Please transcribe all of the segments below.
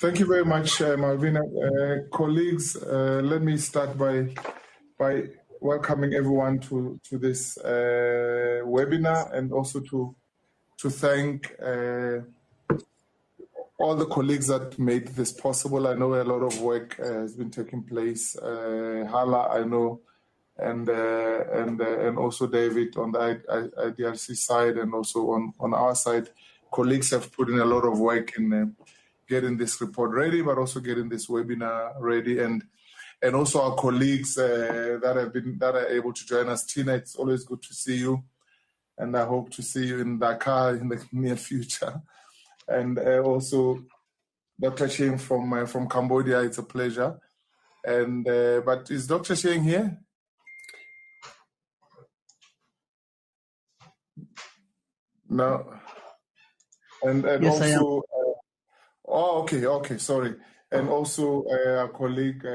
Thank you very much, Malvina. Colleagues, let me start by welcoming everyone to this webinar, and also to thank all the colleagues that made this possible. I know a lot of work has been taking place. Hala, I know, and also David on the IDRC side, and also on our side. Colleagues have put in a lot of work in getting this report ready, but also getting this webinar ready, and also our colleagues that are able to join us. Tina, it's always good to see you, and I hope to see you in Dakar in the near future. And also Dr. Sheng from Cambodia, it's a pleasure. And but is Dr. Sheng here? No. And yes, also, okay, sorry. And also our colleague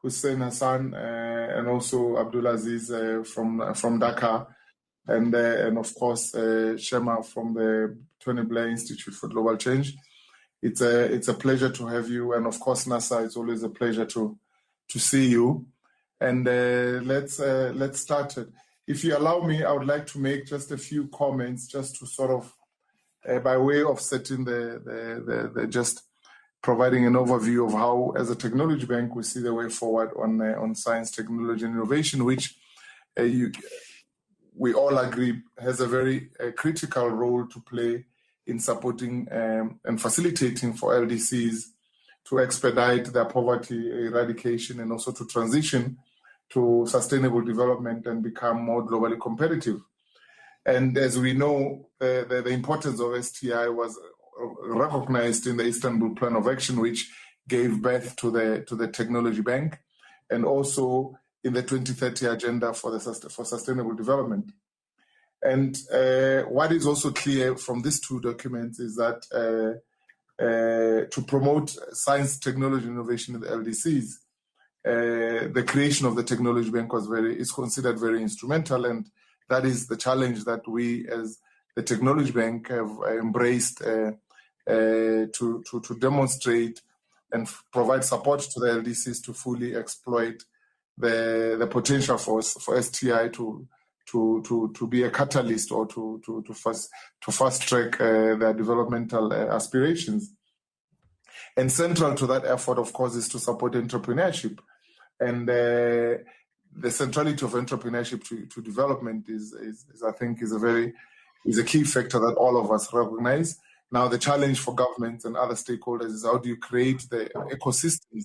Hussein Hassan, and also Abdulaziz from Dhaka, and of course Shema from the Tony Blair Institute for Global Change. It's a pleasure to have you, and of course NASA, it's always a pleasure to see you. And let's start it. If you allow me, I would like to make just a few comments, just to sort of by way of setting the just providing an overview of how, as a technology bank, we see the way forward on science, technology, and innovation, which we all agree has a very critical role to play in supporting and facilitating for LDCs to expedite their poverty eradication, and also to transition to sustainable development and become more globally competitive. And as we know, the importance of STI was recognized in the Istanbul Plan of Action, which gave birth to the Technology Bank, and also in the 2030 Agenda for Sustainable Development. And what is also clear from these two documents is that to promote science, technology, innovation in the LDCs, the creation of the Technology Bank is considered very instrumental, and that is the challenge that we, as the Technology Bank, have embraced to demonstrate and provide support to the LDCs to fully exploit the potential for STI to be a catalyst, or to fast track their developmental aspirations. And central to that effort, of course, is to support entrepreneurship. And the centrality of entrepreneurship to development is I think is a key factor that all of us recognize. Now, the challenge for governments and other stakeholders is how do you create the ecosystems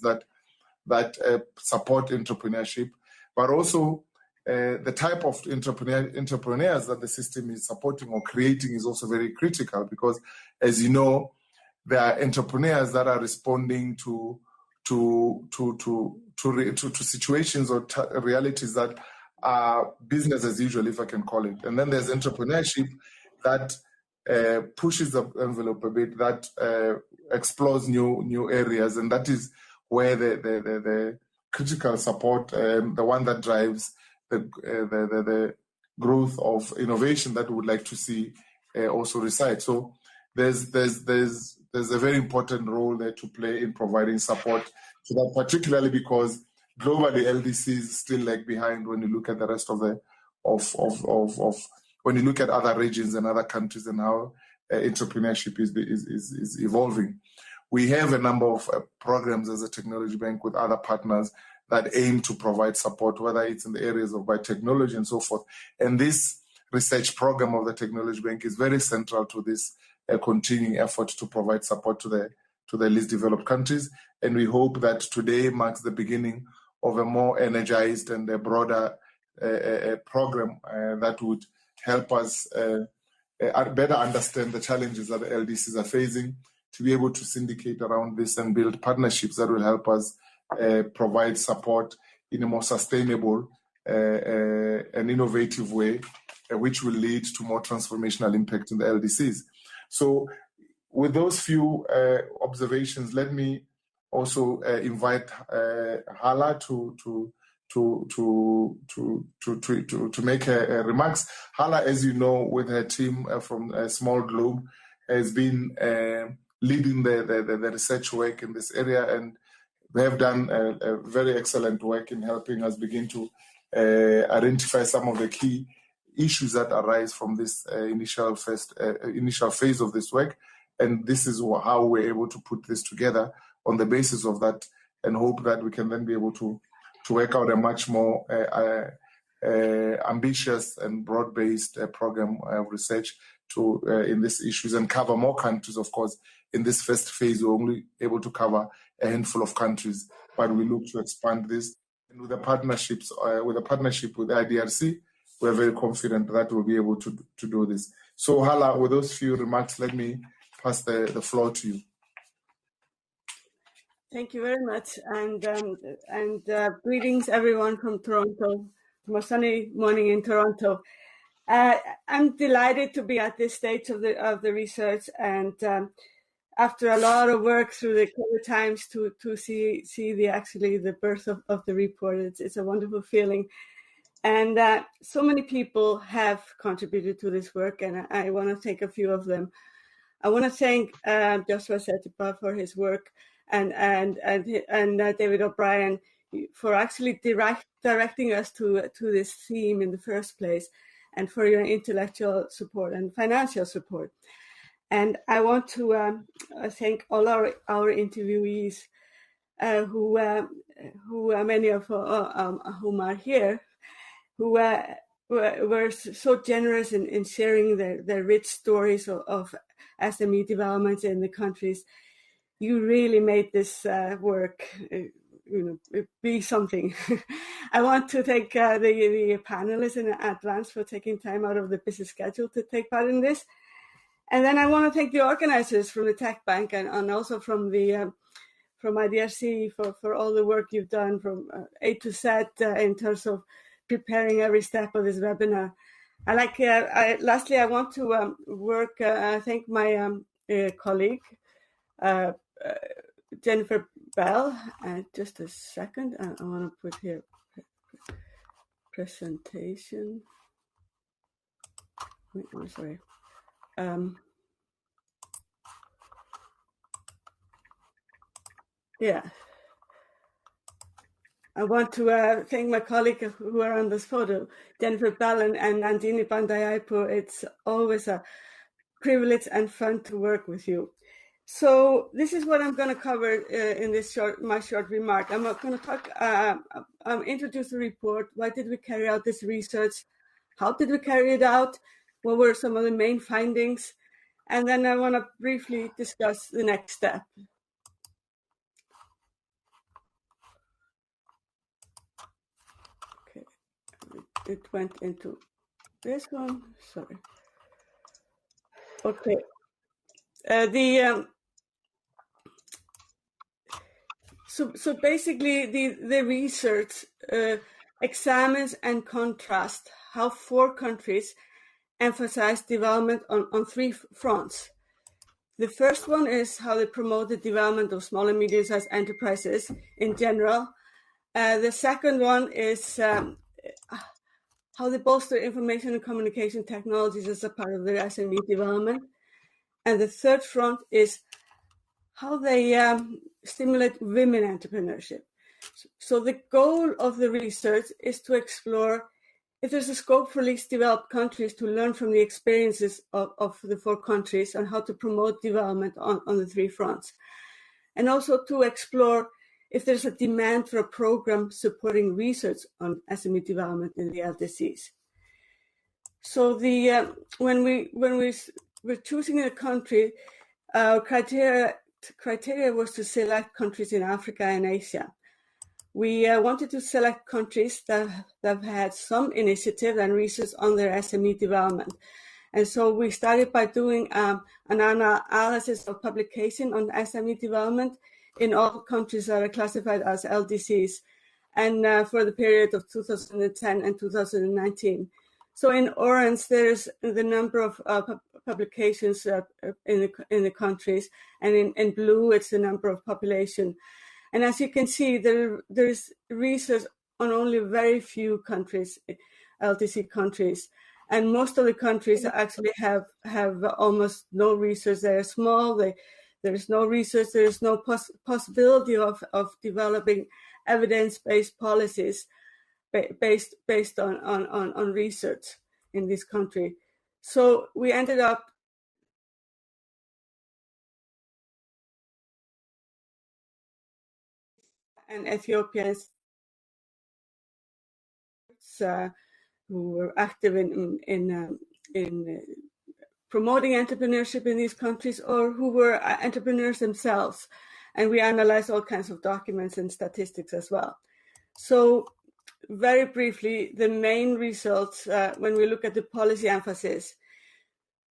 that support entrepreneurship, but also the type of entrepreneurs that the system is supporting or creating is also very critical, because, as you know, there are entrepreneurs that are responding to situations or realities that are business as usual, if I can call it. And then there's entrepreneurship that pushes the envelope a bit, that explores new areas, and that is where the critical support, the one that drives the growth of innovation that we would like to see also reside. So there's a very important role there to play in providing support to that, particularly because globally LDCs still lag behind when you look at the rest of when you look at other regions and other countries and how entrepreneurship is evolving. We have a number of programs as a technology bank with other partners that aim to provide support, whether it's in the areas of biotechnology and so forth. And this research program of the Technology Bank is very central to this continuing effort to provide support to the least developed countries. And we hope that today marks the beginning of a more energized and a broader program that would help us better understand the challenges that the LDCs are facing, to be able to syndicate around this and build partnerships that will help us provide support in a more sustainable and innovative way, which will lead to more transformational impact in the LDCs. So with those few observations, let me also invite Hala to make her remarks. Hala, as you know, with her team from Small Globe, has been leading the research work in this area, and they have done a very excellent work in helping us begin to identify some of the key issues that arise from this initial phase of this work. And this is how we're able to put this together on the basis of that, and hope that we can then be able to work out a much more ambitious and broad-based program of research in these issues, and cover more countries. Of course, in this first phase, we're only able to cover a handful of countries, but we look to expand this. And with the partnership with IDRC, we're very confident that we'll be able to do this. So, Hala, with those few remarks, let me pass the floor to you. Thank you very much, and greetings everyone from Toronto, from a sunny morning in Toronto. I'm delighted to be at this stage of the research, and after a lot of work through the COVID times to see the birth of the report, it's a wonderful feeling. And so many people have contributed to this work, and I want to thank a few of them. I want to thank Joshua Setipa for his work, and David O'Brien for actually directing us to this theme in the first place, and for your intellectual support and financial support. And I want to thank all our interviewees, who many of whom are here, who were so generous in sharing their rich stories of SME developments in the countries. You really made this work be something. I want to thank the panelists in advance for taking time out of the busy schedule to take part in this. And then I want to thank the organizers from the Tech Bank and also from IDRC for all the work you've done from A to Z in terms of preparing every step of this webinar. Lastly, I want to thank my colleague, Jennifer Bell. Just a second, I want to put here presentation. I'm sorry. Yeah. I want to thank my colleague who are on this photo, Jennifer Bell and Nandini Bandayapur. It's always a privilege and fun to work with you. So this is what I'm going to cover in this my short remark. I'm going to talk, introduce the report. Why did we carry out this research? How did we carry it out? What were some of the main findings? And then I want to briefly discuss the next step. Okay, it went into this one. Sorry. Okay. So basically, the research examines and contrasts how 4 countries emphasize development on 3 fronts. The first one is how they promote the development of small and medium-sized enterprises in general. The second one is how they bolster information and communication technologies as a part of their SME development. And the third front is how they stimulate women entrepreneurship. So the goal of the research is to explore if there's a scope for least developed countries to learn from the experiences of the 4 countries on how to promote development on the 3 fronts. And also to explore if there's a demand for a program supporting research on SME development in the LDCs. So when we were choosing a country, our criteria was to select countries in Africa and Asia. We wanted to select countries that have had some initiative and research on their SME development. And so we started by doing an analysis of publication on SME development in all countries that are classified as LDCs, and for the period of 2010 and 2019. So in orange, there's the number of publications in the countries, and in blue, it's the number of population. And as you can see, there's research on only very few countries, LDC countries, and most of the countries actually have almost no research. They're small. There is no research, there is no possibility of developing evidence-based policies based on research in this country. So we ended up and Ethiopians who were active in promoting entrepreneurship in these countries, or who were entrepreneurs themselves. And we analyzed all kinds of documents and statistics as well. So very briefly, the main results, when we look at the policy emphasis,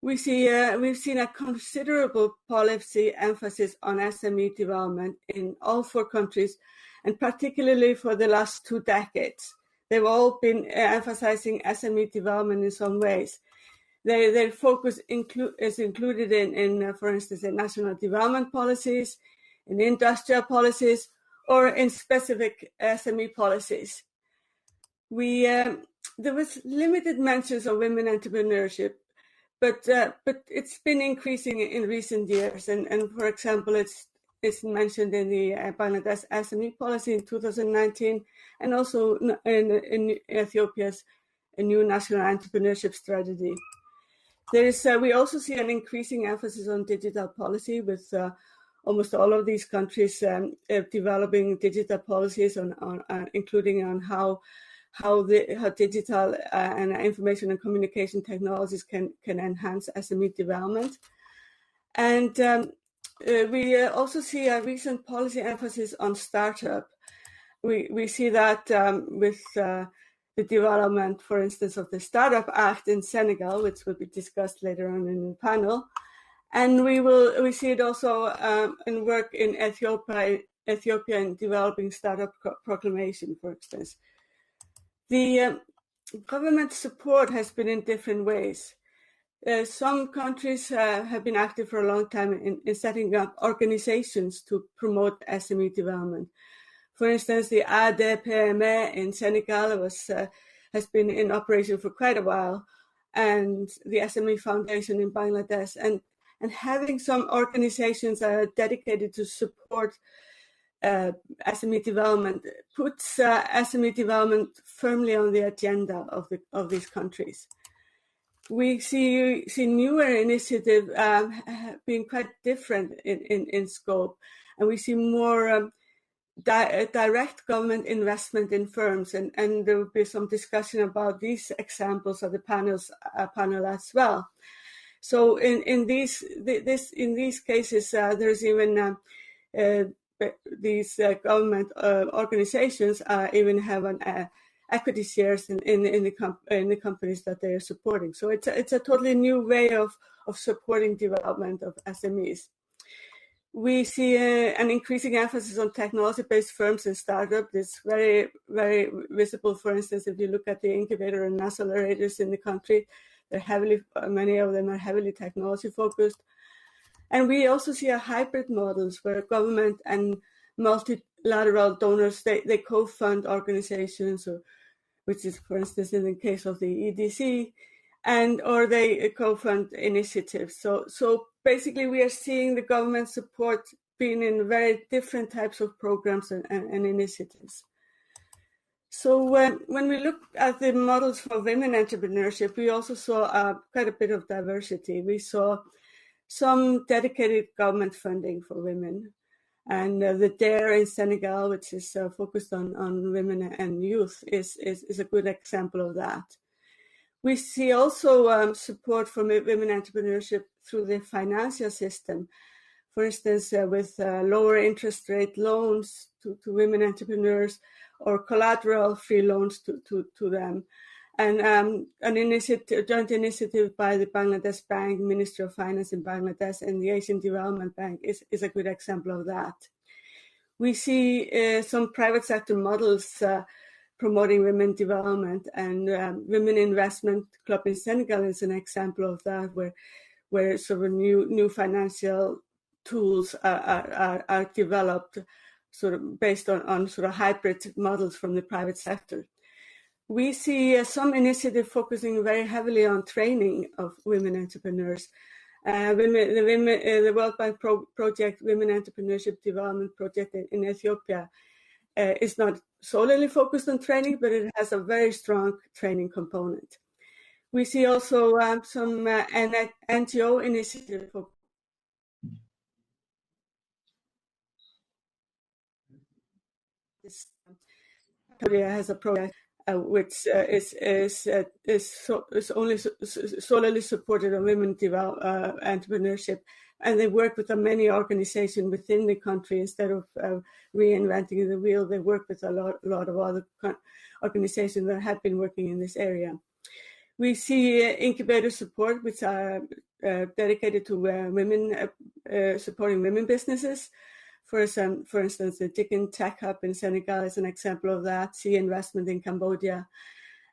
we've seen a considerable policy emphasis on SME development in all 4 countries, and particularly for the last 2 decades. They've all been emphasizing SME development in some ways. Their focus is included in, for instance, in national development policies, in industrial policies, or in specific SME policies. There was limited mentions of women entrepreneurship, but it's been increasing in recent years. And for example, it's mentioned in the Bangladesh SME policy in 2019, and also in Ethiopia's new national entrepreneurship strategy. We also see an increasing emphasis on digital policy, with almost all of these countries developing digital policies including on how digital and information and communication technologies can enhance SME development. And we also see a recent policy emphasis on startup. We see that with the development, for instance, of the Startup Act in Senegal, which will be discussed later on in the panel. And we see it also in work in Ethiopia in developing startup proclamation, for instance. The government support has been in different ways. Some countries have been active for a long time in setting up organizations to promote SME development. For instance, the ADPME in Senegal has been in operation for quite a while, and the SME Foundation in Bangladesh, and having some organizations that are dedicated to support SME development puts SME development firmly on the agenda of these countries. We see newer initiatives being quite different in scope, and we see more direct government investment in firms, and there will be some discussion about these examples of the panel as well. So in these cases, there's even these government organizations even have an equity shares in the companies that they are supporting. So it's a totally new way of supporting development of SMEs. We see an increasing emphasis on technology-based firms and startups. It's very, very visible. For instance, if you look at the incubator and accelerators in the country, many of them are heavily technology-focused. And we also see a hybrid models where government and multilateral donors, they co-fund organizations, which is, for instance, in the case of the EDC, or they co-fund initiatives. So basically, we are seeing the government support being in very different types of programs and initiatives. So when we look at the models for women entrepreneurship, we also saw quite a bit of diversity. We saw some dedicated government funding for women, and the DARE in Senegal, which is focused on women and youth, is a good example of that. We see also support for women entrepreneurship through the financial system. For instance, with lower interest rate loans to women entrepreneurs, or collateral-free loans to them. And a joint initiative by the Bangladesh Bank, Ministry of Finance in Bangladesh, and the Asian Development Bank is a good example of that. We see some private sector models promoting women development, and Women Investment Club in Senegal is an example of that, where sort of new financial tools are developed, sort of based on sort of hybrid models from the private sector. We see some initiative focusing very heavily on training of women entrepreneurs, The World Bank project, Women Entrepreneurship Development Project in Ethiopia, is not solely focused on training, but it has a very strong training component. We see also some NGO initiative for this. Korea has a project which is only solely supported on women entrepreneurship, and they work with many organizations within the country instead of reinventing the wheel. They work with a lot of other organizations that have been working in this area. We see incubator support, which are dedicated to women, supporting women businesses. For instance, the Chicken Tech Hub in Senegal is an example of that. See investment in Cambodia,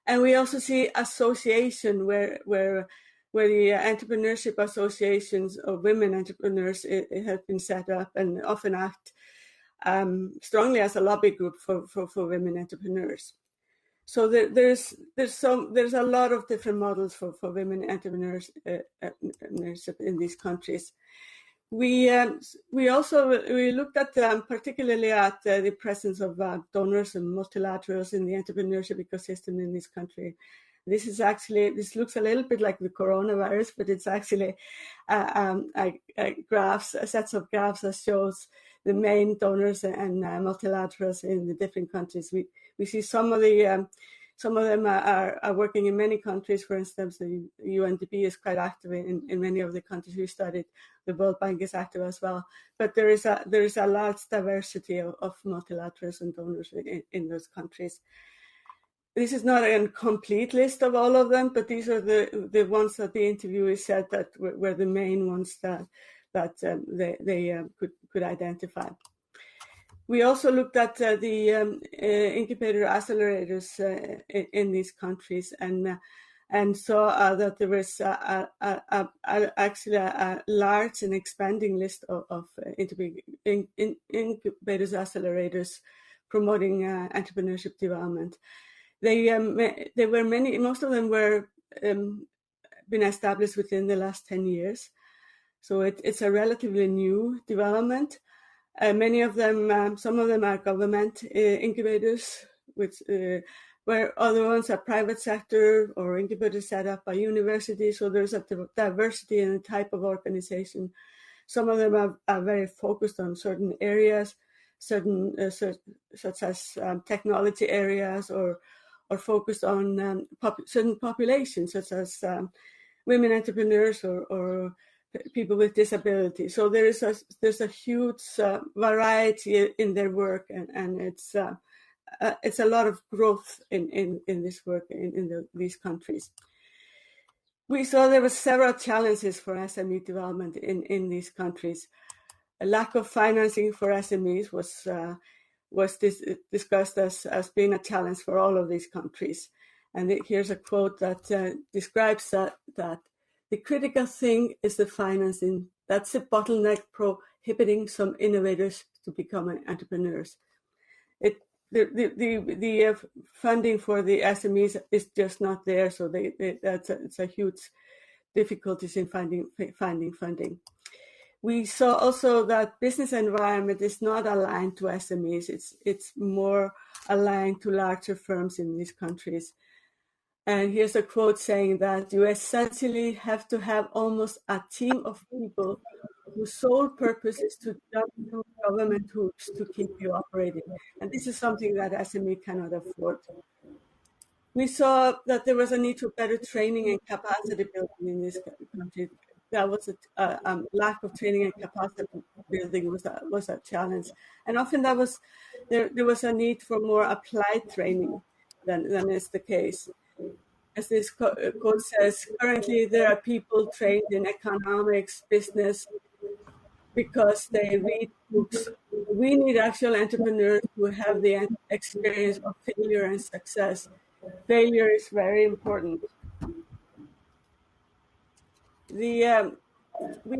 and we also see association where the entrepreneurship associations of women entrepreneurs it have been set up and often act strongly as a lobby group for women entrepreneurs. So there's a lot of different models for women entrepreneurship in these countries. We looked at particularly at the presence of donors and multilaterals in the entrepreneurship ecosystem in this country. This looks a little bit like the coronavirus, but it's actually sets of graphs that shows the main donors and multilaterals in the different countries. We see some of them are working in many countries. For instance, the UNDP is quite active in many of the countries we studied. The World Bank is active as well. But there is a large diversity of multilaterals and donors in those countries. This is not a complete list of all of them, but these are the ones that the interviewee said that were the main ones that they could identify. We also looked at the incubator accelerators in these countries and saw that there was actually a large and expanding list of incubators accelerators promoting entrepreneurship development. There were many. Most of them were been established within the last 10 years, so it's a relatively new development. Many of them, some of them are government incubators, where other ones are private sector or incubators set up by universities. So there's a diversity in the type of organization. Some of them are very focused on certain areas, such as technology areas, or focused on certain populations, such as women entrepreneurs or people with disabilities. So there's a huge variety in their work, and it's a lot of growth in this work in these countries. We saw there were several challenges for SME development in these countries. A lack of financing for SMEs was discussed as being a challenge for all of these countries. And here's a quote that describes that the critical thing is the financing. That's the bottleneck prohibiting some innovators to become entrepreneurs. The funding for the SMEs is just not there, so it's a huge difficulties in finding funding. We saw also that business environment is not aligned to SMEs. It's more aligned to larger firms in these countries. And here's a quote saying that you essentially have to have almost a team of people whose sole purpose is to jump through government hoops to keep you operating. And this is something that SME cannot afford. We saw that there was a need for better training and capacity building in this country. That was a lack of training and capacity building was a challenge, and often there was a need for more applied training than is the case. As this quote says, currently there are people trained in economics, business, because they read books. We need actual entrepreneurs who have the experience of failure and success. Failure is very important. We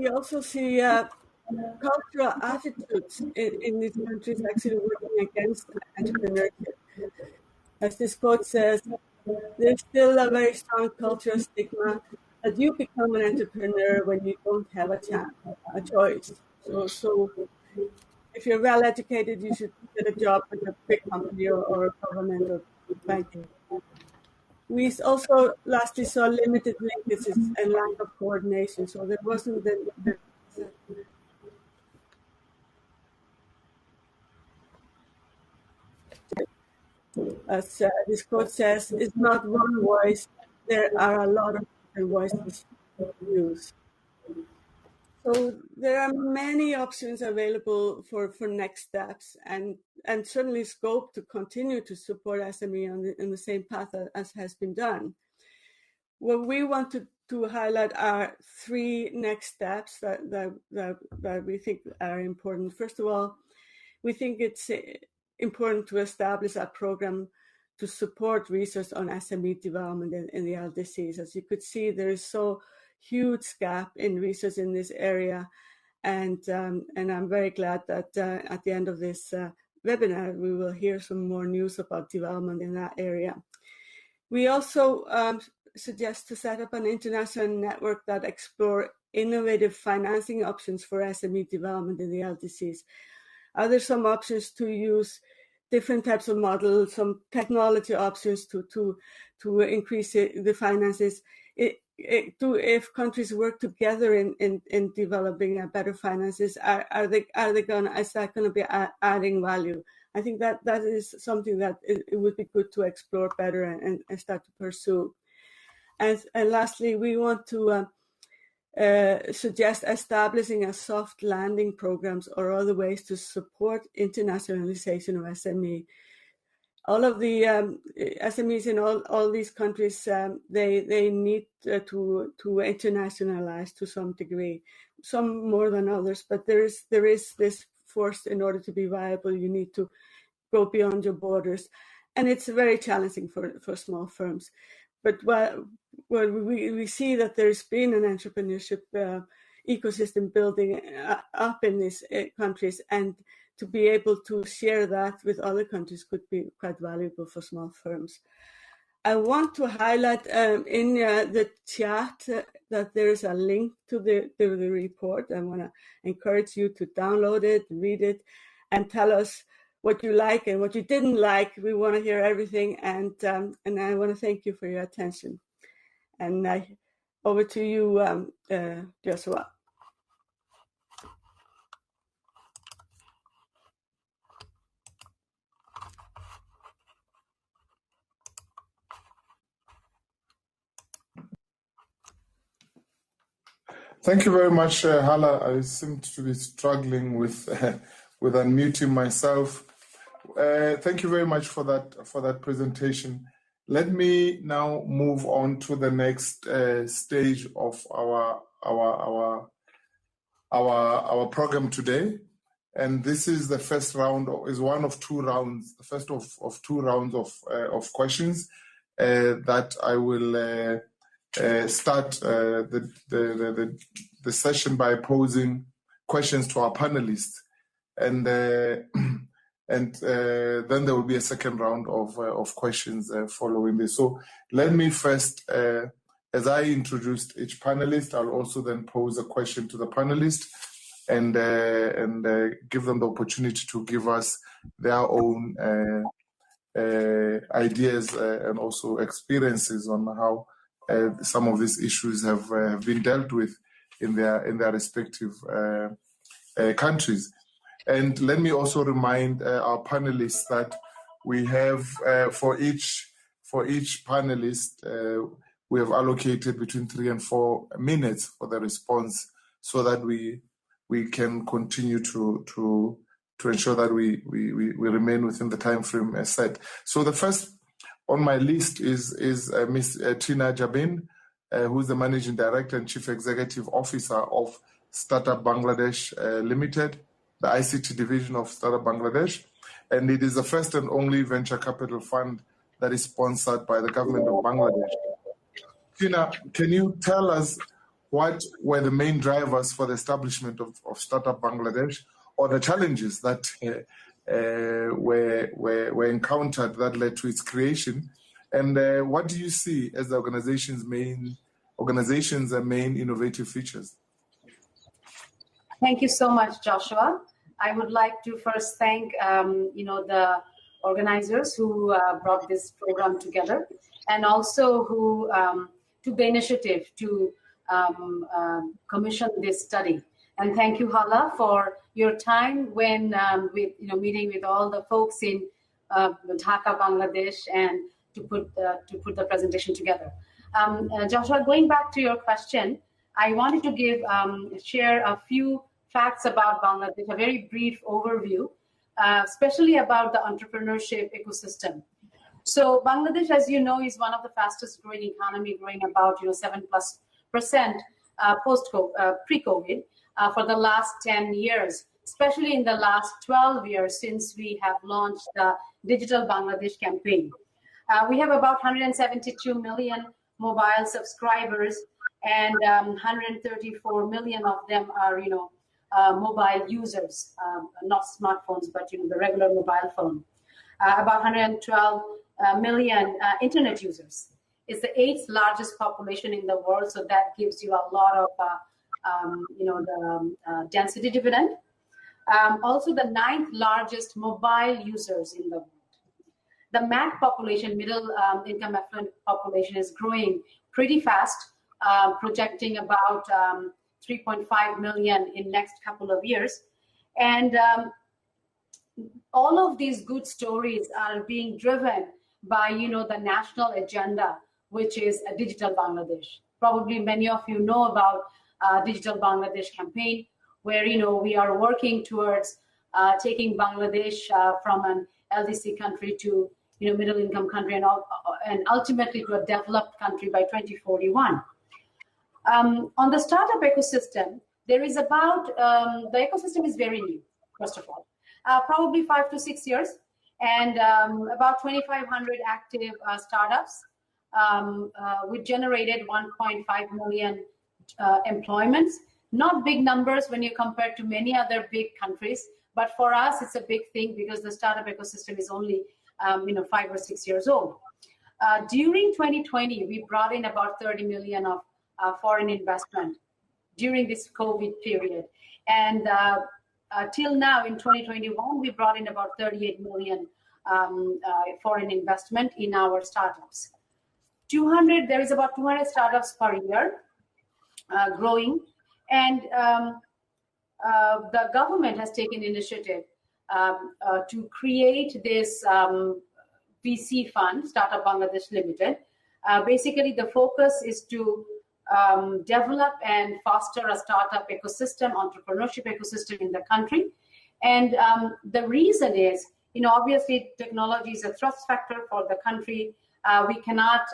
also see cultural attitudes in these countries actually working against entrepreneurship. As this quote says, there's still a very strong cultural stigma that you become an entrepreneur when you don't have a choice. So if you're well educated, you should get a job with a big company or government or banking. We also lastly saw limited linkages and lack of coordination. So there wasn't the as this quote says, it's not one voice. There are a lot of different voices to use. So there are many options available for next steps, and certainly scope to continue to support SME in the same path as has been done. What we want to highlight are three next steps that we think are important. First of all, we think it's important to establish a program to support research on SME development in the LDCs. As you could see, there is so huge gap in research in this area, and I'm very glad that at the end of this webinar we will hear some more news about development in that area. We also suggest to set up an international network that explore innovative financing options for SME development in the LDCs. Are there some options to use different types of models, some technology options to increase the finances? If countries work together in developing better finances, is that going to be adding value? I think that is something that it would be good to explore better and start to pursue. And lastly, we want to suggest establishing a soft landing programs or other ways to support internationalization of SME. All of the SMEs in all these countries, they need to internationalize to some degree, some more than others, but there is this force. In order to be viable, you need to go beyond your borders, and it's very challenging for small firms. But we see that there's been an entrepreneurship ecosystem building up in these countries, and to be able to share that with other countries could be quite valuable for small firms. I want to highlight in the chat that there is a link to the report. I want to encourage you to download it, read it, and tell us what you like and what you didn't like. We want to hear everything, and I want to thank you for your attention. And over to you, Joshua. Thank you very much, Hala. I seem to be struggling with unmuting myself. Thank you very much for that presentation. Let me now move on to the next stage of our program today, and this is the first round. Is one of two rounds. The first of two rounds of questions that I will. Start the session by posing questions to our panelists, and then there will be a second round of questions following this. So let me first, as I introduced each panelist, I'll also then pose a question to the panelist and give them the opportunity to give us their own ideas and also experiences on how some of these issues have been dealt with in their respective countries. And let me also remind our panelists that we have for each panelist we have allocated between 3 and 4 minutes for the response, so that we can continue to ensure that we remain within the time frame set. So the first on my list is Ms. Tina Jabin, who's the Managing Director and Chief Executive Officer of Startup Bangladesh Limited, the ICT division of Startup Bangladesh. And it is the first and only venture capital fund that is sponsored by the government of Bangladesh. Tina, can you tell us what were the main drivers for the establishment of Startup Bangladesh, or the challenges that were encountered that led to its creation, and what do you see as the organization's main organization's main innovative features. Thank you so much, Joshua. I would like to first thank the organizers who brought this program together, and also who took the initiative to commission this study. And thank you, Hala, for your time when meeting with all the folks in Dhaka, Bangladesh, and to put the presentation together. Joshua, going back to your question, I wanted to share a few facts about Bangladesh, a very brief overview, especially about the entrepreneurship ecosystem. So Bangladesh, as you know, is one of the fastest growing economy, growing about 7+% pre-COVID for the last 10 years, especially in the last 12 years since we have launched the Digital Bangladesh campaign. We have about 172 million mobile subscribers, and 134 million of them are mobile users, not smartphones, but the regular mobile phone. About 112 million internet users. It's the 8th largest population in the world, so that gives you a lot of the density dividend. Also, the 9th largest mobile users in the world. The MAC population, middle income affluent population, is growing pretty fast, projecting about 3.5 million in next couple of years. And all of these good stories are being driven by the national agenda, which is a Digital Bangladesh. Probably many of you know about Digital Bangladesh campaign, where we are working towards taking Bangladesh from an LDC country to middle income country, and ultimately to a developed country by 2041. On the startup ecosystem, there is about the ecosystem is very new. First of all, probably 5 to 6 years, and about 2,500 active startups. We generated 1.5 million employments. Not big numbers when you compare to many other big countries, but for us it's a big thing because the startup ecosystem is only 5 or 6 years old. During 2020, we brought in about 30 million of foreign investment during this COVID period, and till now in 2021, we brought in about 38 million foreign investment in our startups. There is about 200 startups per year growing, and the government has taken initiative to create this VC fund, Startup Bangladesh Limited. Basically, the focus is to develop and foster a startup ecosystem, entrepreneurship ecosystem in the country. And the reason is, obviously technology is a thrust factor for the country. We cannot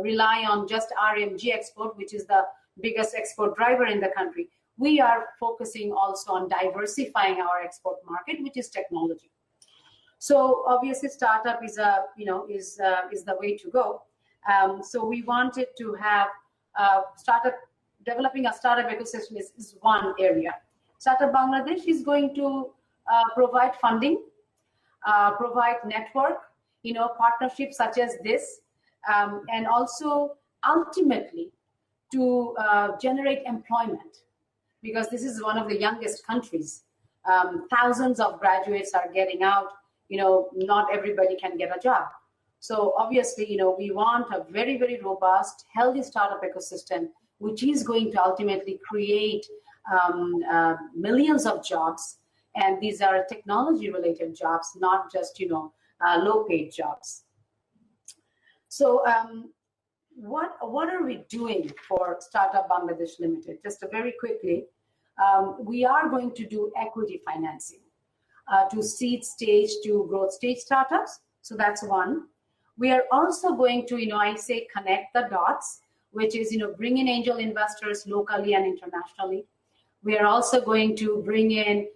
rely on just RMG export, which is the biggest export driver in the country. We are focusing also on diversifying our export market, which is technology. So obviously, startup is the way to go. So we wanted to have developing a startup ecosystem is one area. Startup Bangladesh is going to provide funding, provide network, partnerships such as this, and also ultimately to generate employment, because this is one of the youngest countries. Thousands of graduates are getting out. Not everybody can get a job. So obviously, we want a very, very robust, healthy startup ecosystem, which is going to ultimately create millions of jobs. And these are technology-related jobs, not just, low-paid jobs. So what are we doing for Startup Bangladesh Limited? Just very quickly, we are going to do equity financing to seed stage to growth stage startups. So that's one. We are also going to, I say connect the dots, which is, bring in angel investors locally and internationally. We are also going to bring in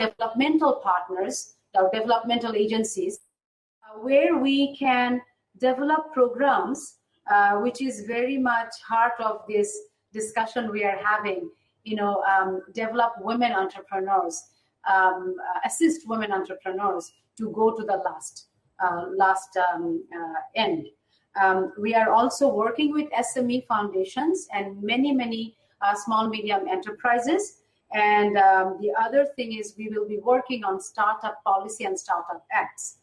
developmental partners, developmental agencies, where we can develop programs, which is very much heart of this discussion we are having, develop women entrepreneurs, assist women entrepreneurs to go to the last end. We are also working with SME foundations and many small medium enterprises. And the other thing is we will be working on startup policy and startup acts.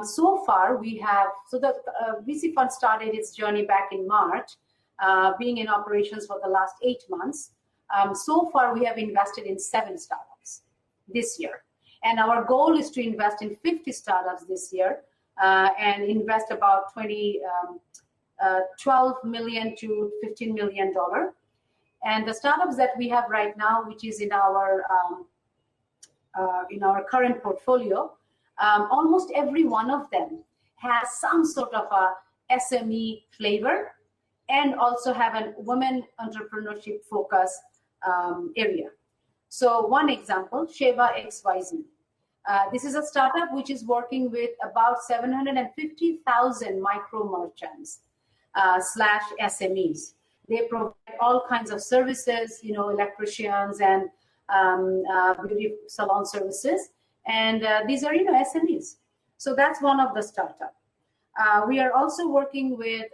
So far, the VC Fund started its journey back in March, being in operations for the last 8 months. So far, we have invested in 7 startups this year. And our goal is to invest in 50 startups this year and invest about $12 million to $15 million. And the startups that we have right now, which is in our current portfolio, almost every one of them has some sort of a SME flavor and also have a women entrepreneurship focus area. So one example, Sheva XYZ. This is a startup which is working with about 750,000 micro merchants / SMEs. They provide all kinds of services, electricians and beauty salon services. And these are, SMEs. So that's one of the startup. We are also working with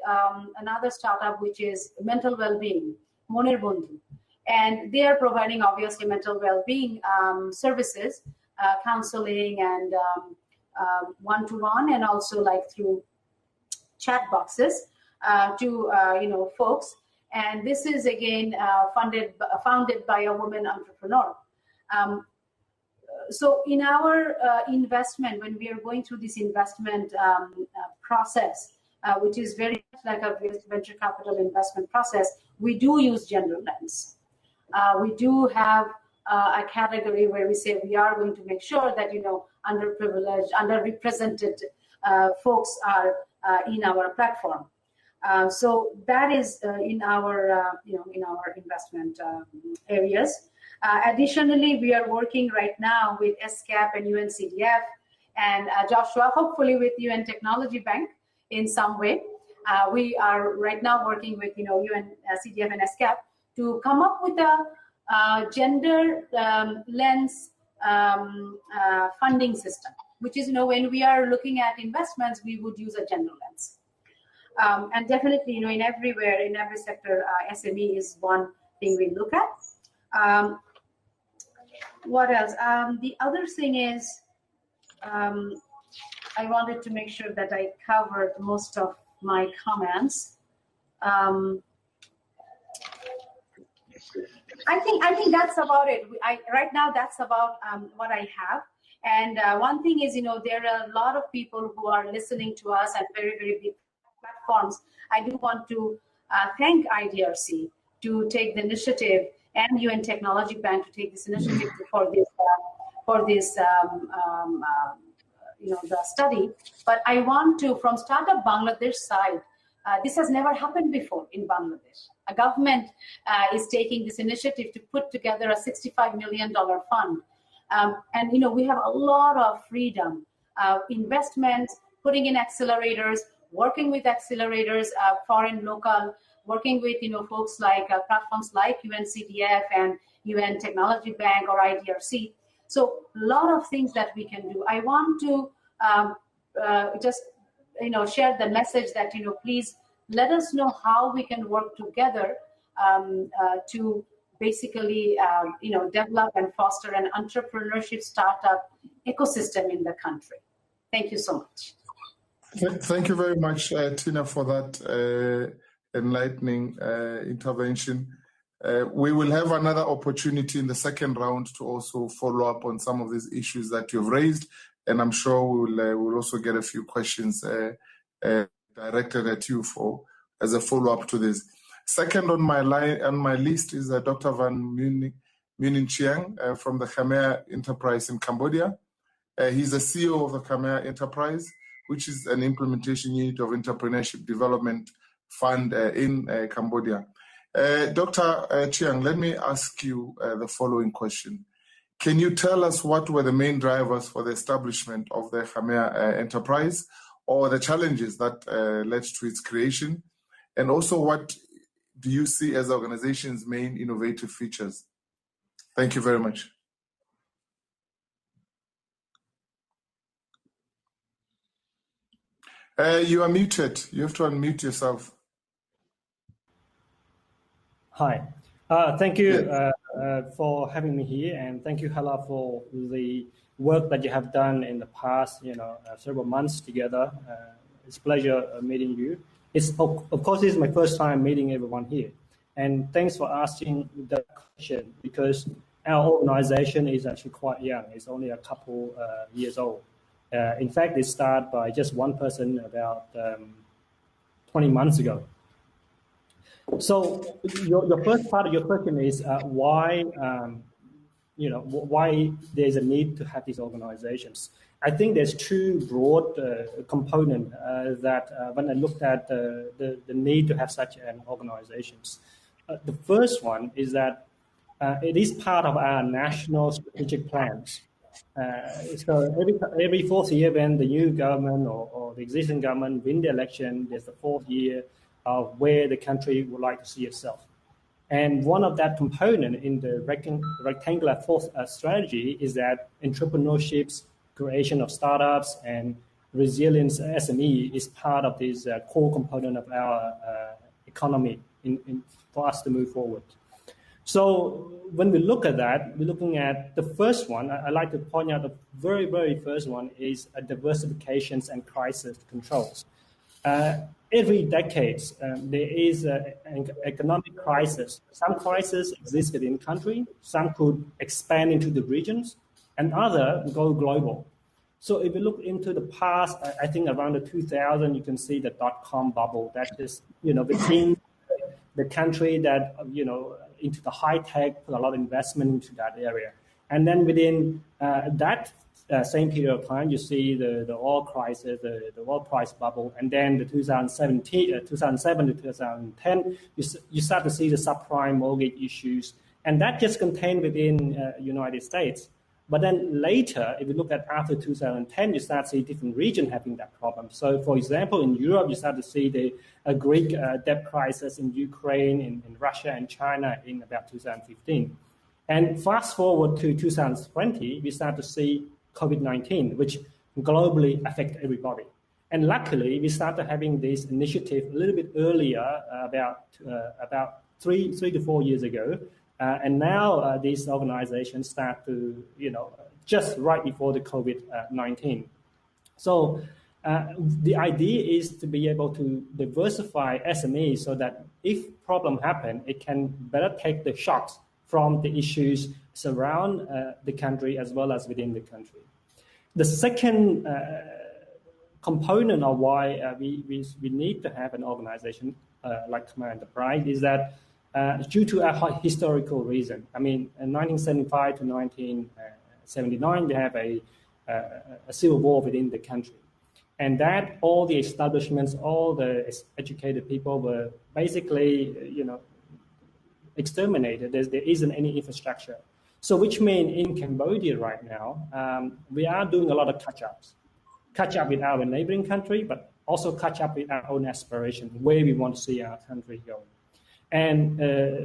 another startup, which is mental well-being, Monir Bondhu. And they are providing, obviously, mental well-being services, counseling and one-to-one, and also like through chat boxes to folks. And this is again founded by a woman entrepreneur. So in our investment, when we are going through this investment process, which is very much like a venture capital investment process, we do use gender lens. We do have a category where we say we are going to make sure that underprivileged, underrepresented folks are in our platform. So that is in our investment areas. Additionally, we are working right now with SCAP and UNCDF and Joshua, hopefully with UN Technology Bank in some way. We are right now working with UNCDF and SCAP to come up with a gender lens funding system, which is when we are looking at investments, we would use a gender lens. And definitely, in everywhere, in every sector, SME is one thing we look at. What else? The other thing is, I wanted to make sure that I covered most of my comments. I think that's about it. Right now, that's about what I have. And one thing is, there are a lot of people who are listening to us at very, very big platforms. I do want to thank IDRC to take the initiative and UN Technology Bank to take this initiative for this the study. But I want to, from Startup Bangladesh side, this has never happened before in Bangladesh. A government is taking this initiative to put together a $65 million fund. And, we have a lot of freedom, investment, putting in accelerators, working with accelerators, foreign, local, working with, folks like platforms like UNCDF and UN Technology Bank or IDRC. So a lot of things that we can do. I want to just, share the message that, please let us know how we can work together to basically, develop and foster an entrepreneurship startup ecosystem in the country. Thank you so much. Thank you very much, Tina, for that enlightening intervention. We will have another opportunity in the second round to also follow up on some of these issues that you've raised, and I'm sure we'll also get a few questions directed at you as a follow-up to this. Second on my list is Dr. Van Nguyen Chiang from the Khmer Enterprise in Cambodia. He's the CEO of the Khmer Enterprise, which is an implementation unit of Entrepreneurship Development Fund in Cambodia. Dr. Chiang, let me ask you the following question. Can you tell us what were the main drivers for the establishment of the Khmer Enterprise, or the challenges that led to its creation? And also, what do you see as the organization's main innovative features? Thank you very much. You are muted. You have to unmute yourself. Hi. Thank you for having me here, and thank you, Hala, for the work that you have done in the past, several months together. It's a pleasure meeting you. Of course, this is my first time meeting everyone here, and thanks for asking that question, because our organization is actually quite young. It's only a couple years old. In fact, it started by just one person about 20 months ago. So your first part of your question is why why there's a need to have these organizations. I think there's two broad components that when I looked at the need to have such an organizations. The first one is that it is part of our national strategic plans. So every fourth year, when the new government or the existing government win the election, there's the fourth year of where the country would like to see itself. And one of that component in the rectangular fourth strategy is that entrepreneurship, creation of startups, and resilience SME is part of this core component of our economy for us to move forward. So when we look at that, we're looking at the first one. I like to point out the very, very first one is diversifications and crisis controls. Every decade, there is an economic crisis. Some crises existed in the country, some could expand into the regions, and others go global. So if you look into the past, I think around the 2000, you can see the dot-com bubble. That is, within the country that, into the high tech, put a lot of investment into that area. And then within that same period of time, you see the oil crisis, the oil price bubble, and then the 2007 to 2010, you start to see the subprime mortgage issues, and that just contained within United States. But then later, if you look at after 2010, you start to see different regions having that problem. So, for example, in Europe, you start to see the Greek debt crisis in Ukraine, in Russia and China in about 2015. And fast forward to 2020, we start to see COVID-19, which globally affect everybody. And luckily, we started having this initiative a little bit earlier, about 3 to 4 years ago. And now these organizations start to, just right before the COVID-19. So the idea is to be able to diversify SMEs so that if problem happen, it can better take the shocks from the issues surround the country as well as within the country. The second component of why we need to have an organization like Khmer Enterprise is that due to a historical reason. I mean, in 1975 to 1979, we have a civil war within the country. And that all the establishments, all the educated people were basically, exterminated. There isn't any infrastructure. So which means in Cambodia right now, we are doing a lot of catch up with our neighboring country, but also catch up with our own aspiration, where we want to see our country go. And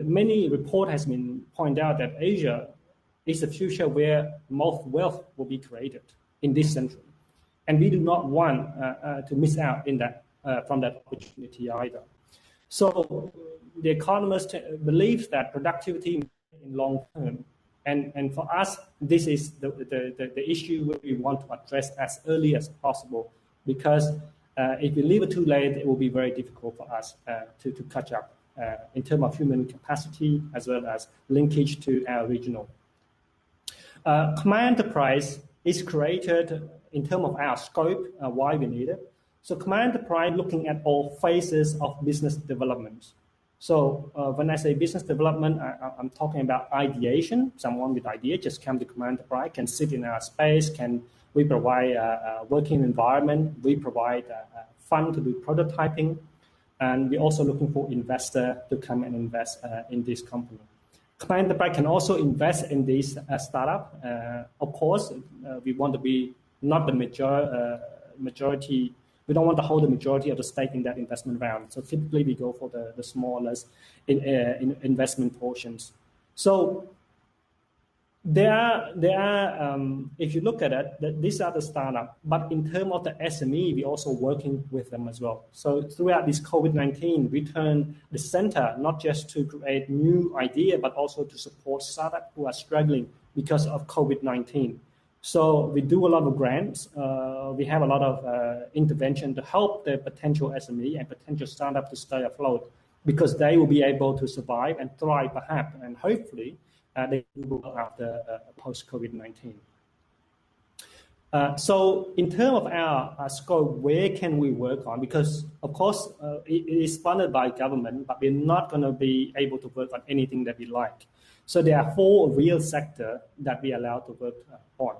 many report has been pointed out that Asia is a future where most wealth will be created in this century. And we do not want to miss out in that from that opportunity either. So the economist believes that productivity in long term. And for us, this is the issue we want to address as early as possible, because if we leave it too late, it will be very difficult for us to catch up in terms of human capacity as well as linkage to our regional. Khmer Enterprise is created in terms of our scope, why we need it. So Khmer Enterprise looking at all phases of business development. So when I say business development, I'm talking about ideation. Someone with idea just come to Khmer Enterprise, can sit in our space, we provide a working environment, we provide fund to do prototyping, and we're also looking for investor to come and invest in this company. Khmer Enterprise can also invest in this startup. Of course, we want to be not the majority. We don't want to hold the majority of the stake in that investment round. So typically we go for the smallest in investment portions. So There are. If you look at it, these are the startup. But in terms of the SME, we're also working with them as well. So throughout this COVID-19, we turn the center not just to create new idea, but also to support startups who are struggling because of COVID-19. So we do a lot of grants. We have a lot of intervention to help the potential SME and potential startup to stay afloat, because they will be able to survive and thrive, perhaps, and hopefully they will after post-COVID-19. So in terms of our scope, where can we work on? Because, of course, it is funded by government, but we're not going to be able to work on anything that we like. So there are 4 real sectors that we are allowed to work on.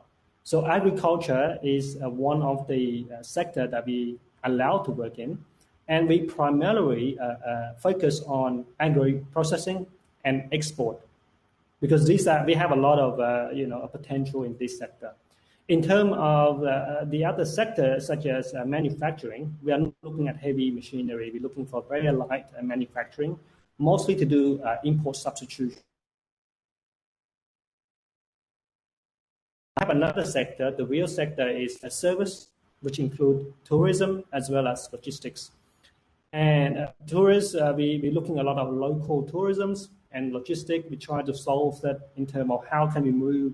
So agriculture is one of the sectors that we allow to work in. And we primarily focus on agri-processing and export, because we have a lot of potential in this sector. In terms of the other sectors, such as manufacturing, we are not looking at heavy machinery. We're looking for very light manufacturing, mostly to do import substitution. I have another sector. The real sector is a service, which include tourism as well as logistics. And tourists, we're looking at a lot of local tourisms and logistics. We try to solve that in terms of how can we move,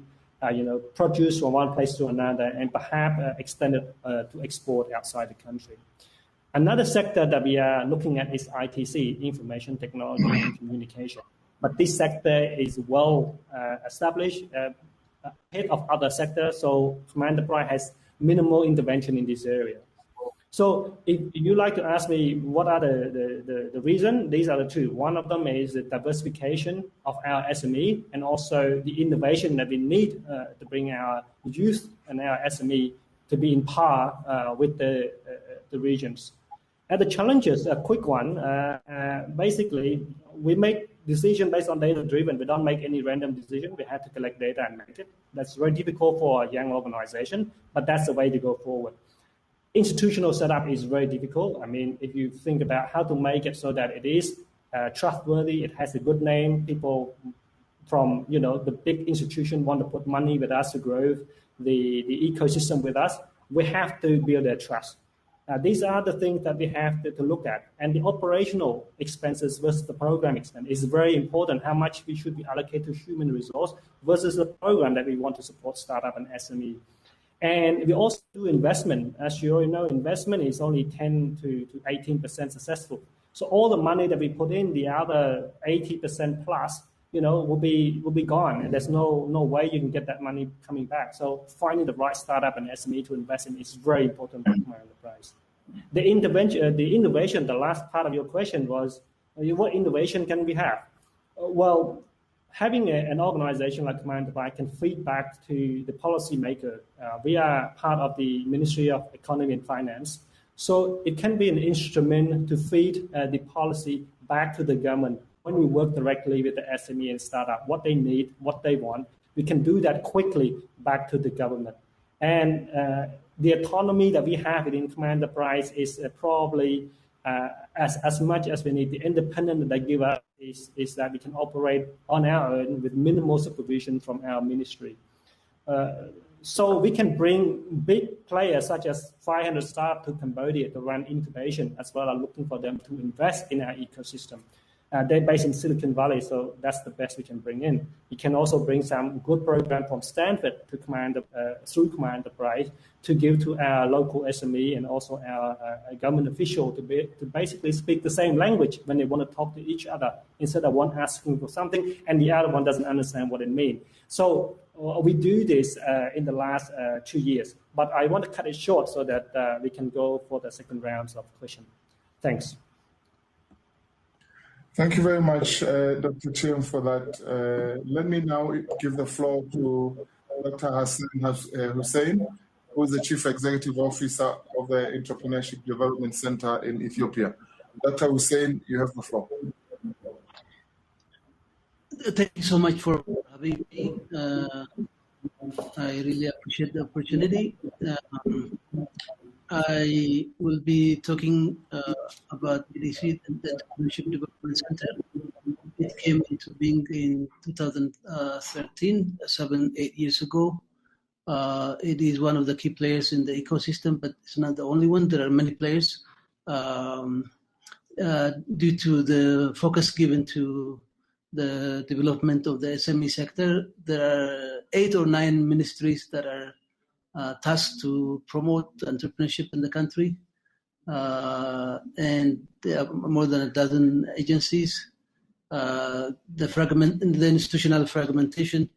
produce from one place to another, and perhaps extend it to export outside the country. Another sector that we are looking at is ITC, information technology and communication. But this sector is well established, ahead of other sectors, so Command Enterprise has minimal intervention in this area. So if you like to ask me what are the reason, these are the 2. One of them is the diversification of our SME, and also the innovation that we need to bring our youth and our SME to be in par with the regions. And the challenges, a quick one, basically we make decision based on data driven. We don't make any random decision. We have to collect data and make it. That's very difficult for a young organization, but that's the way to go forward. Institutional setup is very difficult. I mean, if you think about how to make it so that it is trustworthy, it has a good name, people from the big institution want to put money with us to grow the ecosystem with us, we have to build their trust. These are the things that we have to look at. And the operational expenses versus the program expense is very important. How much we should be allocated to human resource versus the program that we want to support startup and SME. And we also do investment. As you already know, investment is only 10 to 18% successful. So all the money that we put in, the other 80% plus, will be gone. And there's no way you can get that money coming back. So finding the right startup and SME to invest in is very important for my enterprise. The innovation, the last part of your question was, what innovation can we have? Well, having an organization like Command Enterprise can feed back to the policymaker. We are part of the Ministry of Economy and Finance. So it can be an instrument to feed the policy back to the government. When we work directly with the SME and startup, what they need, what they want, we can do that quickly back to the government. And the autonomy that we have within Command Enterprise is probably as much as we need. The independence that they give us is that we can operate on our own with minimal supervision from our ministry. So we can bring big players such as 500 startups to Cambodia to run incubation, as well as looking for them to invest in our ecosystem. They're based in Silicon Valley, so that's the best we can bring in. We can also bring some good program from Stanford to through Command Enterprise to give to our local SME and also our government official to basically speak the same language when they want to talk to each other, instead of one asking for something and the other one doesn't understand what it means. So we do this in the last 2 years, but I want to cut it short so that we can go for the second rounds of questions. Thanks. Thank you very much, Dr. Tim, for that. Let me now give the floor to Dr. Hassan Hussein, who is the Chief Executive Officer of the Entrepreneurship Development Center in Ethiopia. Dr. Hussein, you have the floor. Thank you so much for having me. I really appreciate the opportunity. I will be talking about the Entrepreneurship Development Center It came into being in 2013, 8 years ago. It is one of the key players in the ecosystem, but it's not the only one. There are many players. Due to the focus given to the development of the SME sector, there are 8 or 9 ministries that are tasked to promote entrepreneurship in the country. And there are more than a dozen agencies. The institutional fragmentation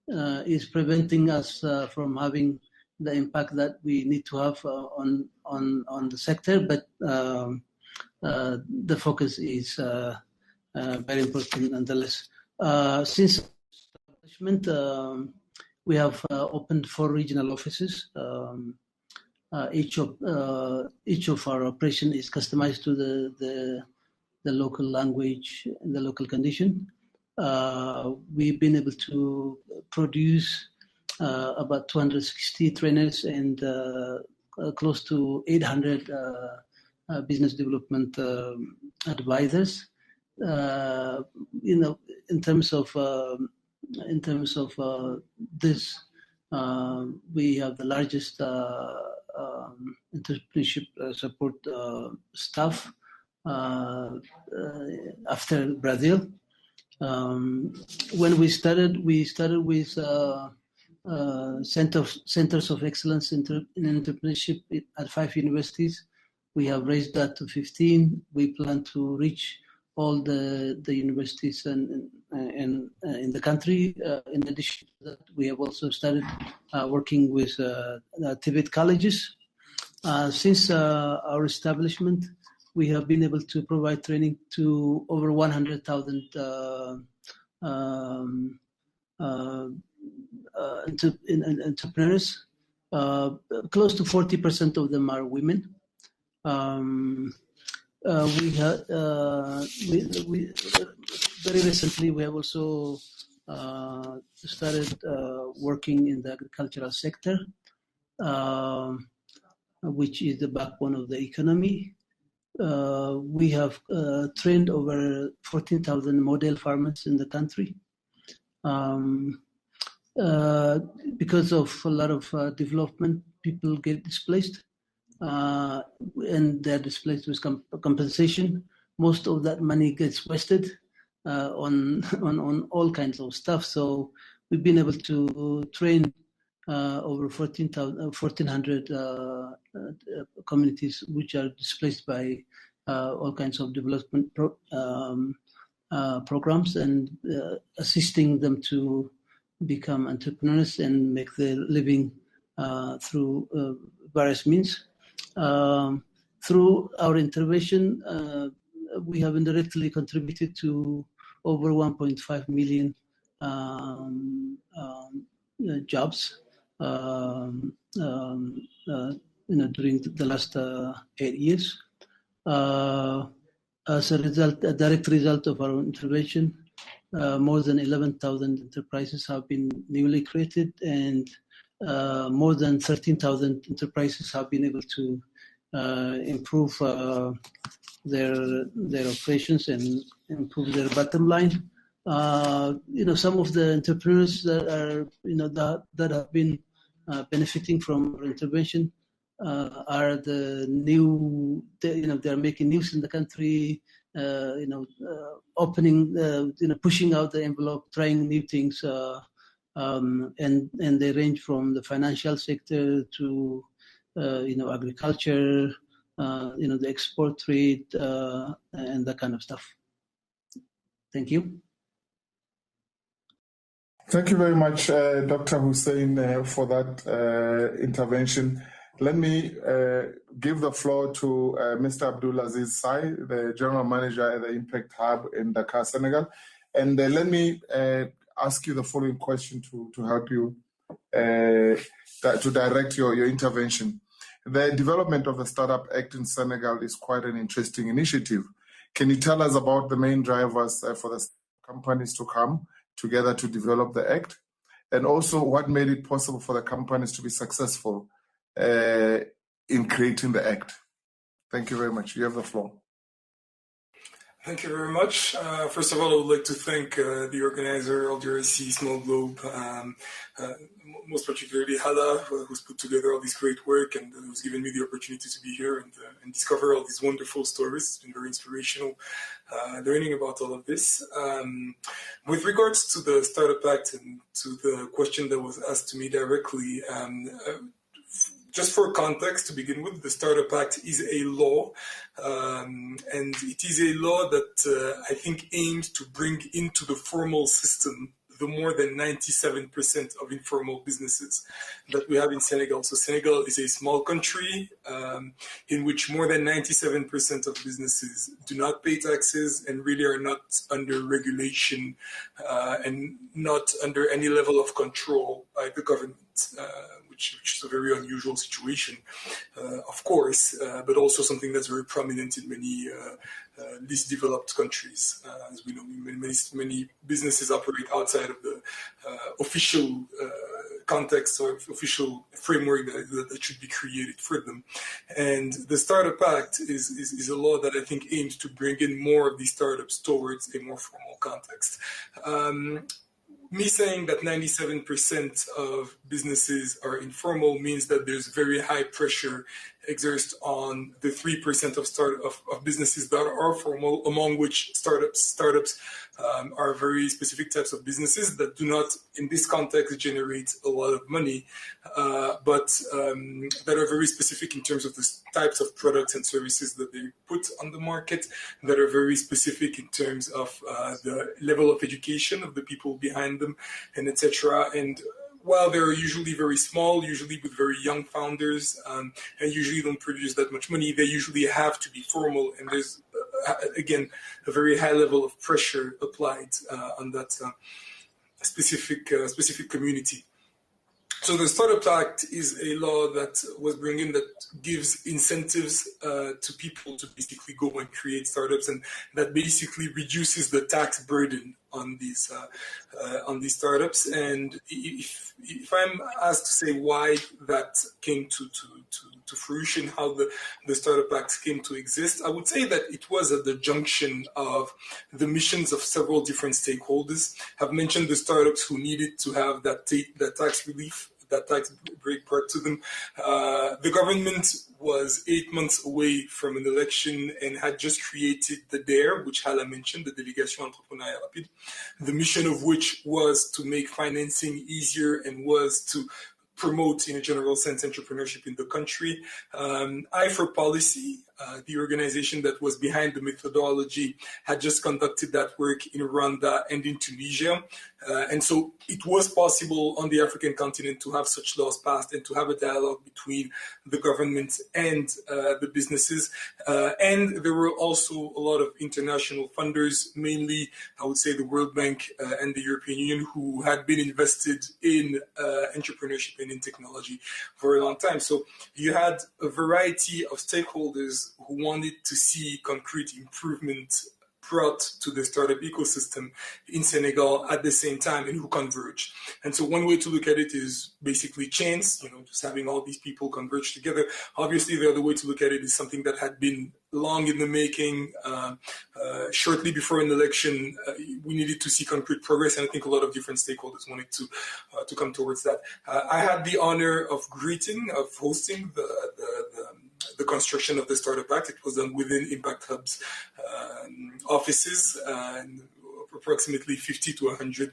is preventing us from having the impact that we need to have on the sector, but the focus is very important nonetheless. Since establishment, we have opened 4 regional offices. Each of our operation is customized to the local language and the local condition. We've been able to produce about 260 trainers and close to 800 business development advisors. In terms of this, we have the largest entrepreneurship support staff after Brazil. When we started with centers of excellence in entrepreneurship at 5 universities. We have raised that to 15. We plan to reach all the universities and in the country. In addition to that, we have also started working with Tibet colleges. Since our establishment, we have been able to provide training to over 100,000 entrepreneurs. Close to 40% of them are women. Very recently, we have also started working in the agricultural sector, which is the backbone of the economy. We have trained over 14,000 model farmers in the country. Because of a lot of development, people get displaced, and they're displaced with compensation. Most of that money gets wasted on all kinds of stuff. So we've been able to train over 1,400 communities which are displaced by all kinds of development programs, and assisting them to become entrepreneurs and make their living through various means. Through our intervention, we have indirectly contributed to over 1.5 million jobs during the last 8 years. As a direct result of our intervention, more than 11,000 enterprises have been newly created, and more than 13,000 enterprises have been able to improve their operations and improve their bottom line. Some of the entrepreneurs that are that have been benefiting from our intervention are the new. They are making news in the country. Opening, pushing out the envelope, trying new things, and they range from the financial sector to agriculture, the export trade, and that kind of stuff. Thank you. Thank you very much, Dr. Hussein, for that intervention. Let me give the floor to Mr. Abdulaziz Sai, the General Manager at the Impact Hub in Dakar, Senegal. And let me ask you the following question to help you to direct your intervention. The development of the Startup Act in Senegal is quite an interesting initiative. Can you tell us about the main drivers for the companies to come together to develop the Act? And also what made it possible for the companies to be successful in creating the Act? Thank you very much. You have the floor. Thank you very much. First of all, I would like to thank the organizer, LDRC Small Globe, most particularly Hala, who's put together all this great work and who's given me the opportunity to be here and discover all these wonderful stories. It's been very inspirational learning about all of this. With regards to the Startup Act and to the question that was asked to me directly, just for context to begin with, the Startup Act is a law, and it is a law that I think aims to bring into the formal system the more than 97% of informal businesses that we have in Senegal. So Senegal is a small country in which more than 97% of businesses do not pay taxes and really are not under regulation and not under any level of control by the government. Which is a very unusual situation, of course, but also something that's very prominent in many least developed countries. As we know, many businesses operate outside of the official context or official framework that should be created for them. And the Startup Act is a law that I think aims to bring in more of these startups towards a more formal context. Me saying that 97% of businesses are informal means that there's very high pressure exerted on the 3% of businesses that are formal, among which startups are very specific types of businesses that do not, in this context, generate a lot of money, but that are very specific in terms of the types of products and services that they put on the market, that are very specific in terms of the level of education of the people behind them, and etc. And while they're usually very small, usually with very young founders, and usually don't produce that much money, they usually have to be formal, and there's again a very high level of pressure applied on that specific community. So the Startup Act is a law that was brought in that gives incentives to people to basically go and create startups, and that basically reduces the tax burden on these startups. And if I'm asked to say why that came to fruition, how the Startup Act came to exist, I would say that it was at the junction of the missions of several different stakeholders. I've mentioned the startups who needed to have that tax relief, that tax break brought to them. The government was 8 months away from an election and had just created the DARE, which Hala mentioned, the Délégation Entrepreneuriale Rapide, the mission of which was to make financing easier and was to promote, in a general sense, entrepreneurship in the country. I4Policy, the organization that was behind the methodology, had just conducted that work in Rwanda and in Tunisia. And so it was possible on the African continent to have such laws passed and to have a dialogue between the government and the businesses. And there were also a lot of international funders, mainly, I would say, the World Bank and the European Union, who had been invested in entrepreneurship and in technology for a long time. So you had a variety of stakeholders who wanted to see concrete improvement brought to the startup ecosystem in Senegal at the same time, and who converged. And so one way to look at it is basically chance, just having all these people converge together. Obviously, the other way to look at it is something that had been long in the making. Shortly before an election, we needed to see concrete progress, and I think a lot of different stakeholders wanted to come towards that. I had the honor of hosting the construction of the Startup Act. It was done within Impact Hub's offices, and approximately 50 to 100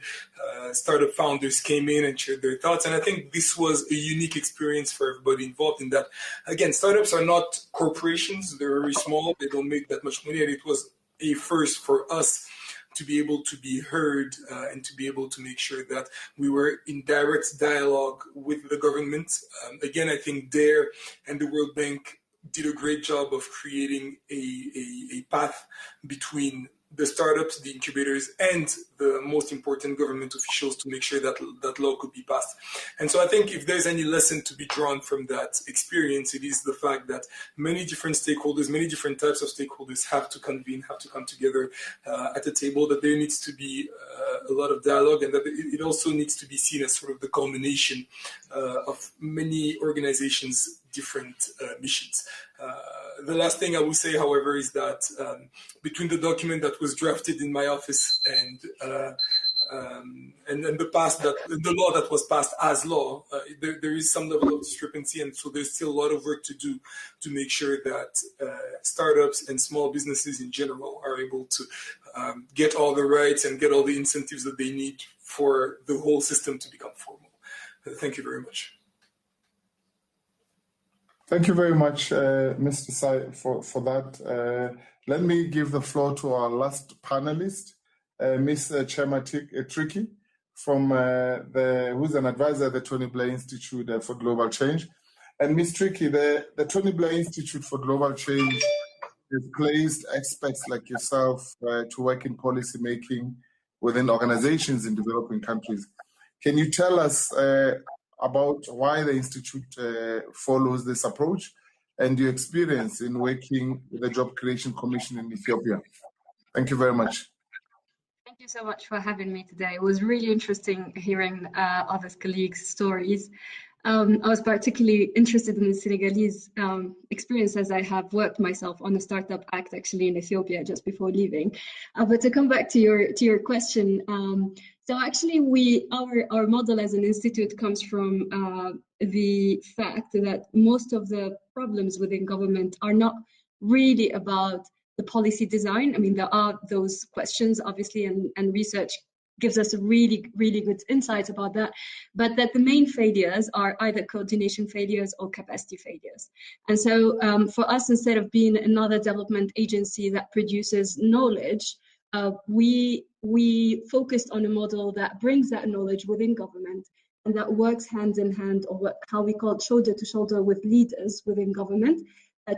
startup founders came in and shared their thoughts. And I think this was a unique experience for everybody involved in that. Again, startups are not corporations. They're very small. They don't make that much money. And it was a first for us to be able to be heard and to be able to make sure that we were in direct dialogue with the government. Again, I think DARE and the World Bank did a great job of creating a path between the startups, the incubators, and the most important government officials to make sure that that law could be passed. And so I think if there's any lesson to be drawn from that experience, it is the fact that many different stakeholders, many different types of stakeholders have to convene, have to come together at a table, that there needs to be a lot of dialogue, and that it also needs to be seen as sort of the culmination of many organizations different missions. The last thing I will say, however, is that between the document that was drafted in my office and the law that was passed as law, there is some level of discrepancy, and so there's still a lot of work to do to make sure that startups and small businesses in general are able to get all the rights and get all the incentives that they need for the whole system to become formal. Thank you very much. Thank you very much, Mr. Sai, for that. Let me give the floor to our last panelist, Ms. Chema Tricky, who's an advisor at the Tony Blair Institute for Global Change. And Ms. Tricky, the Tony Blair Institute for Global Change has placed experts like yourself to work in policy making within organizations in developing countries. Can you tell us about why the Institute follows this approach and your experience in working with the Job Creation Commission in Ethiopia? Thank you very much. Thank you so much for having me today. It was really interesting hearing other colleagues' stories. I was particularly interested in the Senegalese experience, as I have worked myself on a startup act actually in Ethiopia just before leaving. But to come back to your question, so actually our model as an institute comes from the fact that most of the problems within government are not really about the policy design. I mean, there are those questions, obviously, and research gives us a really, really good insight about that, but that the main failures are either coordination failures or capacity failures. And so for us, instead of being another development agency that produces knowledge, we focused on a model that brings that knowledge within government and that works hand in hand, or how we call it, shoulder to shoulder with leaders within government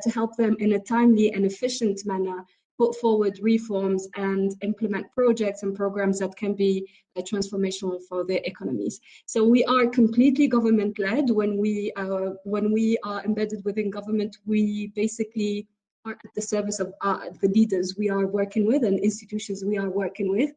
to help them in a timely and efficient manner put forward reforms and implement projects and programs that can be transformational for their economies. So we are completely government-led. When we are embedded within government, we basically are at the service of the leaders we are working with and institutions we are working with.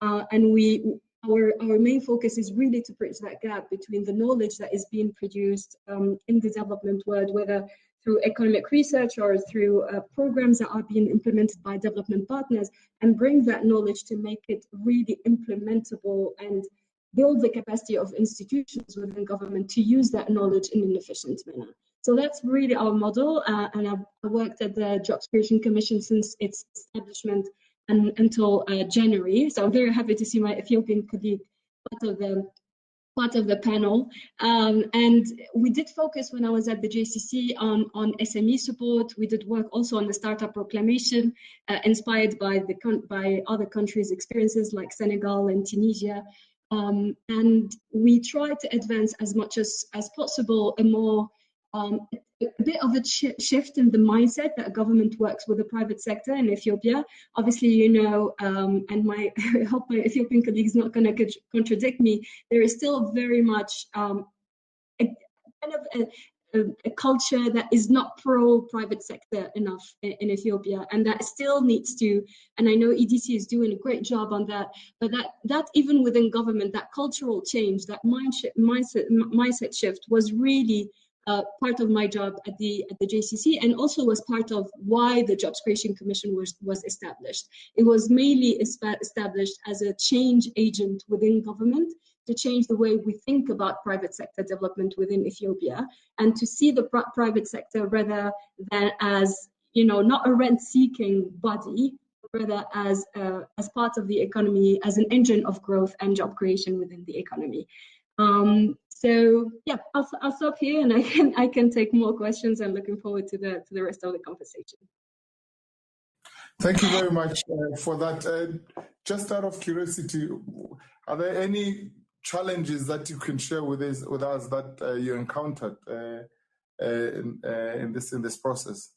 And our main focus is really to bridge that gap between the knowledge that is being produced in the development world, whether through economic research or through programs that are being implemented by development partners, and bring that knowledge to make it really implementable and build the capacity of institutions within government to use that knowledge in an efficient manner. So that's really our model, and I've worked at the Jobs Creation Commission since its establishment until January. So I'm very happy to see my Ethiopian colleague part of the panel. And we did focus when I was at the JCC on SME support. We did work also on the Startup Proclamation, inspired by other countries' experiences like Senegal and Tunisia. And we tried to advance as much as possible a bit of a shift in the mindset that government works with the private sector in Ethiopia. Obviously, you know, and I hope my Ethiopian colleagues not going to contradict me, there is still very much a culture that is not pro-private sector enough in Ethiopia, and that still needs to, and I know EDC is doing a great job on that, but that even within government, that cultural change, that mindset shift was really part of my job at the JCC, and also was part of why the Jobs Creation Commission was established. It was mainly established as a change agent within government to change the way we think about private sector development within Ethiopia, and to see the private sector rather than as, you know, not a rent-seeking body, rather as part of the economy, as an engine of growth and job creation within the economy. So yeah, I'll stop here, and I can take more questions. I'm looking forward to the rest of the conversation. Thank you very much for that. Just out of curiosity, are there any challenges that you can share with us that you encountered in this process?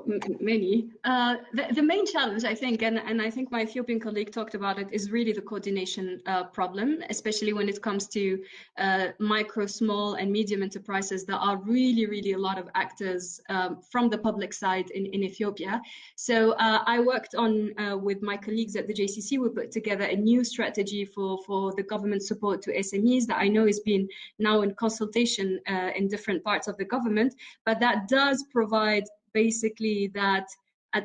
many. The main challenge, I think, and I think my Ethiopian colleague talked about it, is really the coordination problem, especially when it comes to micro, small, and medium enterprises. There are really a lot of actors from the public side in Ethiopia. So I worked on, with my colleagues at the JCC, we put together a new strategy for the government support to SMEs that I know is being now in consultation in different parts of the government, but that does provide basically that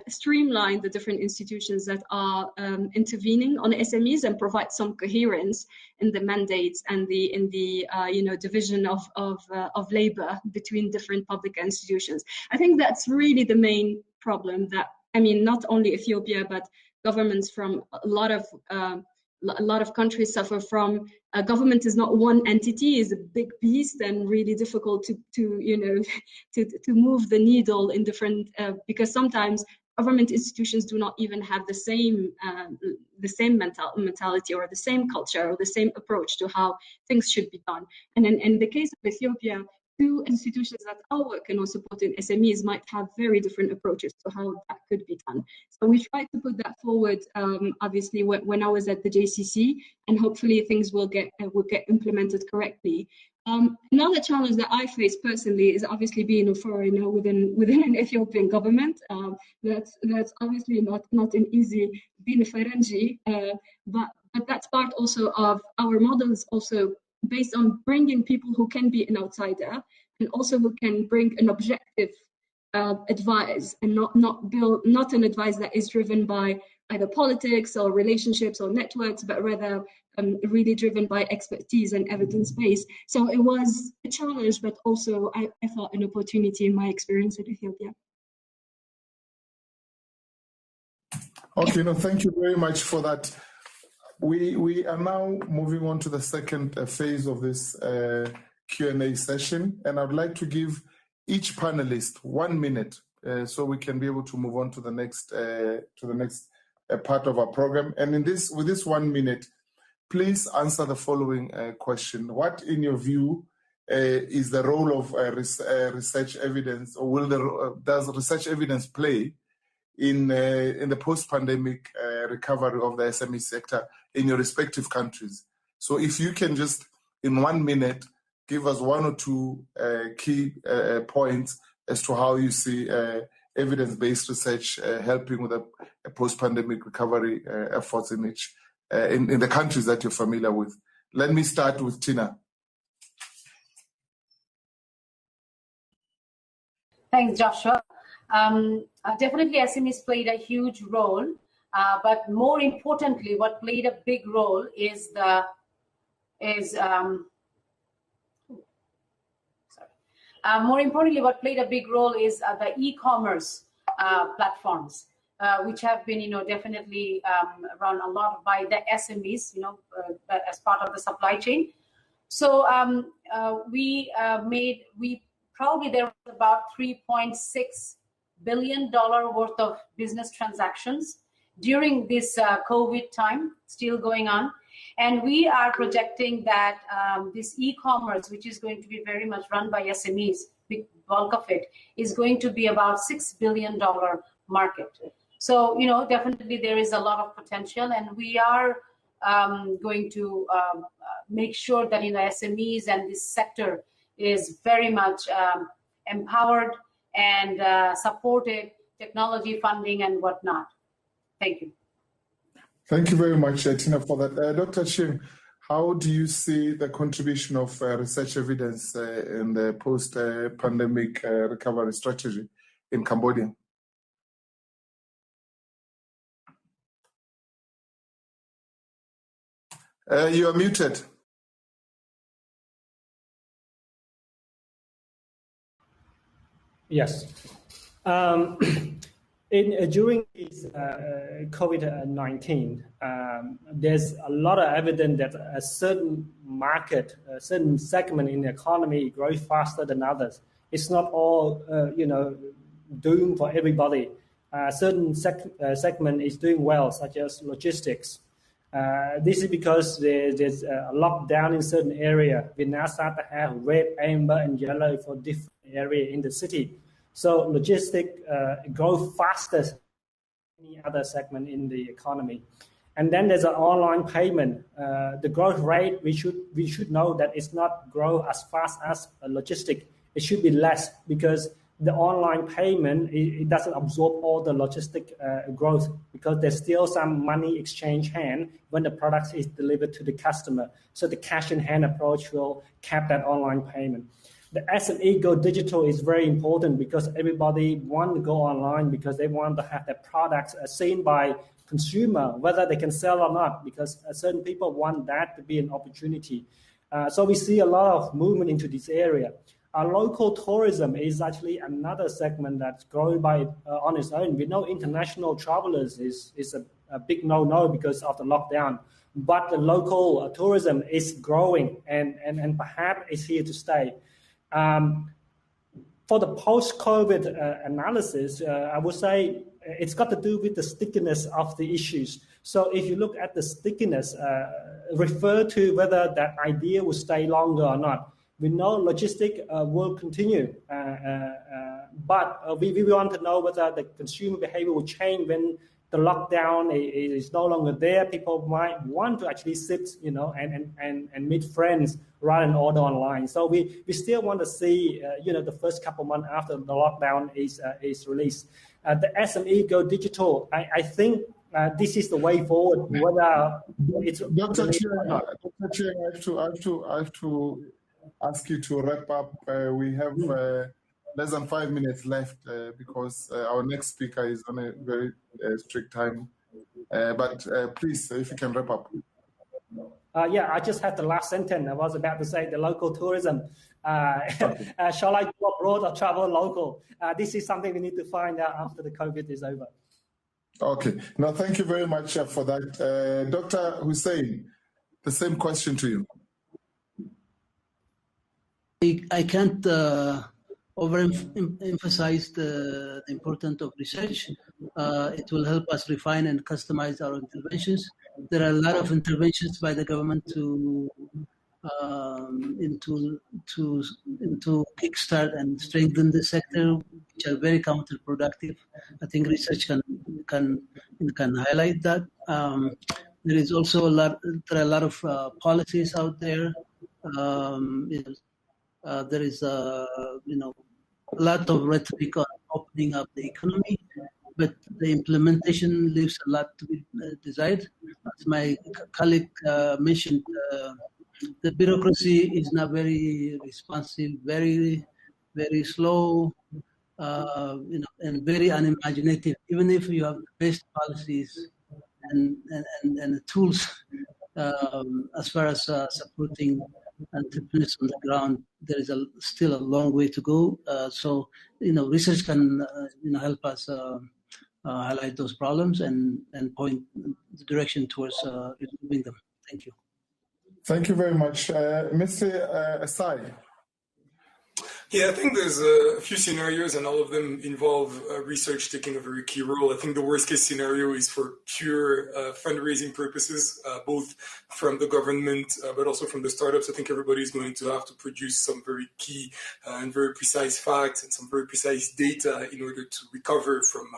streamline the different institutions that are intervening on SMEs and provide some coherence in the mandates and in the division of labor between different public institutions. I think that's really the main problem that, I mean, not only Ethiopia, but governments from a lot of countries suffer from. Government is not one entity; is a big beast and really difficult to move the needle in different because sometimes government institutions do not even have the same mentality or the same culture or the same approach to how things should be done. And in the case of Ethiopia, two institutions that are working on supporting SMEs might have very different approaches to how that could be done. So we tried to put that forward, obviously, when I was at the JCC, and hopefully things will get implemented correctly. Another challenge that I face personally is obviously being a foreigner within an Ethiopian government. That's obviously not an easy being a Ferengi, but that's part also of our models, also based on bringing people who can be an outsider and also who can bring an objective advice and not an advice that is driven by either politics or relationships or networks, but rather really driven by expertise and evidence-based. So it was a challenge, but also I thought an opportunity in my experience in Ethiopia. Okay, thank you very much for that. We are now moving on to the second phase of this Q&A session, and I'd like to give each panelist 1 minute so we can be able to move on to the next part of our program. And with this 1 minute, please answer the following question: what, in your view, is the role of research evidence, or does research evidence play in the post-pandemic recovery of the SME sector in your respective countries? So if you can just, in 1 minute, give us one or two key points as to how you see evidence-based research helping with a post-pandemic recovery efforts in the countries that you're familiar with. Let me start with Tina. Thanks, Joshua. Definitely SMEs played a huge role, but more importantly, what played a big role is the e-commerce platforms, which have been, definitely run a lot by the SMEs, as part of the supply chain. So probably there was about $3.6 billion worth of business transactions during this COVID time, still going on. And we are projecting that this e-commerce, which is going to be very much run by SMEs, big bulk of it, is going to be about $6 billion market. So, definitely there is a lot of potential, and we are going to make sure that SMEs and this sector is very much empowered and supported, technology funding and whatnot. Thank you. Thank you very much, Tina, for that. Dr. Ching, how do you see the contribution of research evidence in the post-pandemic recovery strategy in Cambodia? You are muted. Yes. During this COVID-19, there's a lot of evidence that a certain market, a certain segment in the economy grows faster than others. It's not all, doing for everybody. Certain segment is doing well, such as logistics. This is because there's a lockdown in certain area. We now start to have red, amber, and yellow for different area in the city. So logistic grow faster than any other segment in the economy. And then there's an online payment. The growth rate, we should know that it's not grow as fast as a logistic. It should be less because the online payment, it doesn't absorb all the logistic growth because there's still some money exchange hand when the product is delivered to the customer. So the cash in hand approach will cap that online payment. The SME go digital is very important because everybody want to go online because they want to have their products seen by consumer, whether they can sell or not, because certain people want that to be an opportunity. So we see a lot of movement into this area. Local tourism is actually another segment that's growing by on its own. We know international travelers is a big no-no because of the lockdown, but the local tourism is growing and perhaps is here to stay. For the post-COVID analysis, I would say it's got to do with the stickiness of the issues. So if you look at the stickiness, refer to whether that idea will stay longer or not. We know logistic will continue, but we want to know whether the consumer behavior will change when the lockdown is no longer there. People might want to actually sit, and meet friends rather than order online. So we still want to see, the first couple of months after the lockdown is released. The SME go digital. I think this is the way forward. Whether it's Dr. Chiang, I have to ask you to wrap up. We have less than 5 minutes left because our next speaker is on a very strict time. But please, if you can wrap up. I just had the last sentence. I was about to say the local tourism. Shall I go abroad or travel local? This is something we need to find out after the COVID is over. Okay. No, thank you very much for that. Dr. Hussein, the same question to you. I can't overemphasize the importance of research. It will help us refine and customize our interventions. There are a lot of interventions by the government to kickstart and strengthen the sector, which are very counterproductive. I think research can highlight that. There is also there are a lot of policies out there. There is a lot of rhetoric on opening up the economy, but the implementation leaves a lot to be desired. As my colleague mentioned, the bureaucracy is not very responsive, very, very slow, and very unimaginative. Even if you have the best policies and the tools as far as supporting entrepreneurs on the ground, there is still a long way to go. So research can help us highlight those problems and point the direction towards removing them. Thank you. Thank you very much. Mr. Asai. Yeah, I think there's a few scenarios and all of them involve research taking a very key role. I think the worst case scenario is for pure fundraising purposes, both from the government but also from the startups. I think everybody's going to have to produce some very key and very precise facts and some very precise data in order to recover from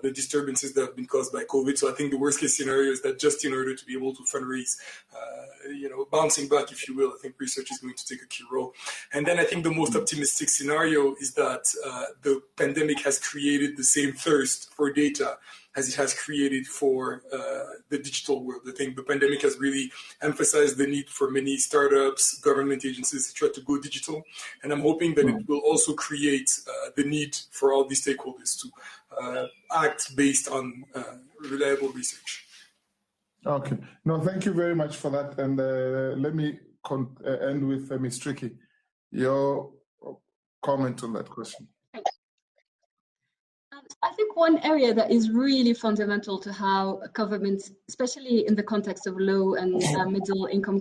the disturbances that have been caused by COVID. So I think the worst case scenario is that just in order to be able to fundraise, bouncing back, if you will, I think research is going to take a key role. And then I think the most optimistic scenario is that the pandemic has created the same thirst for data as it has created for the digital world. I think the pandemic has really emphasized the need for many startups, government agencies, etc., to go digital. And I'm hoping that it will also create the need for all these stakeholders to act based on reliable research. Okay. No, thank you very much for that. And let me end with Ms. Tricky. Your comment on that question. I think one area that is really fundamental to how governments, especially in the context of low and middle income,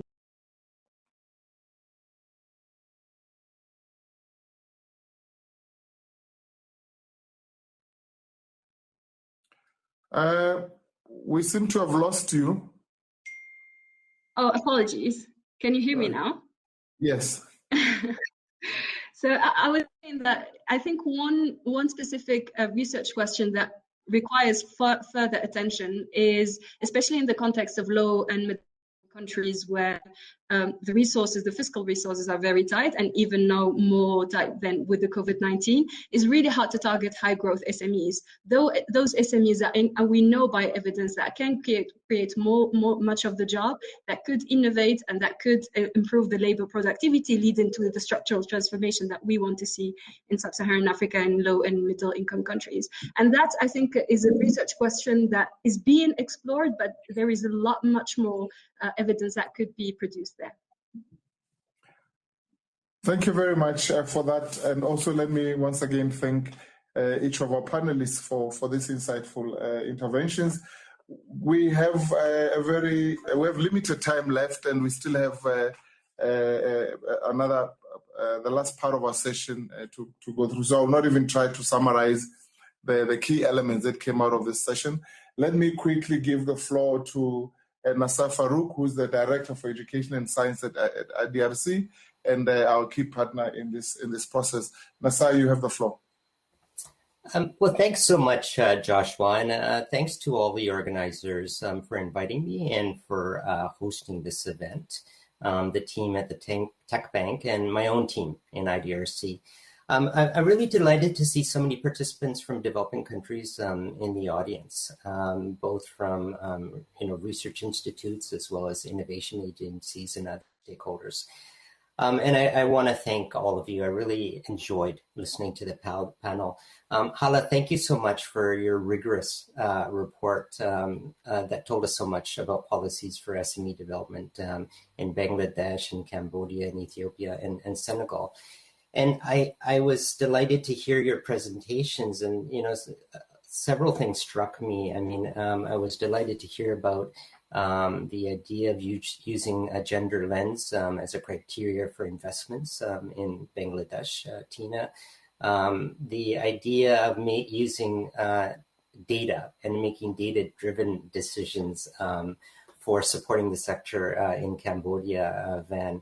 we seem to have lost you. Oh, apologies. Can you hear me now? Yes. So I was saying that I think one specific research question that requires further attention is, especially in the context of low and middle countries where the fiscal resources are very tight, and even now more tight than with the COVID-19, is really hard to target high growth SMEs. Though those SMEs are we know by evidence that can create much of the job, that could innovate, and that could improve the labor productivity, leading to the structural transformation that we want to see in sub-Saharan Africa and low and middle income countries. And that, I think, is a research question that is being explored, but there is much more evidence that could be produced there. Thank you very much for that. And also let me once again thank each of our panelists for these insightful interventions. We have limited time left, and we still have the last part of our session to go through. So I'll not even try to summarize the key elements that came out of this session. Let me quickly give the floor to Nasser Farouk, who's the Director for Education and Science at IDRC, and our key partner in this process. Nasser, you have the floor. Well, thanks so much, Joshua, and thanks to all the organizers for inviting me and for hosting this event, the team at the Tech Bank and my own team in IDRC. I'm really delighted to see so many participants from developing countries in the audience, both from research institutes as well as innovation agencies and other stakeholders. And I want to thank all of you. I really enjoyed listening to the panel. Hala, thank you so much for your rigorous report that told us so much about policies for SME development in Bangladesh and Cambodia and Ethiopia and Senegal. And I was delighted to hear your presentations, and several things struck me. I mean, I was delighted to hear about the idea of using a gender lens as a criteria for investments in Bangladesh, Tina. The idea of using data and making data-driven decisions for supporting the sector in Cambodia, Van.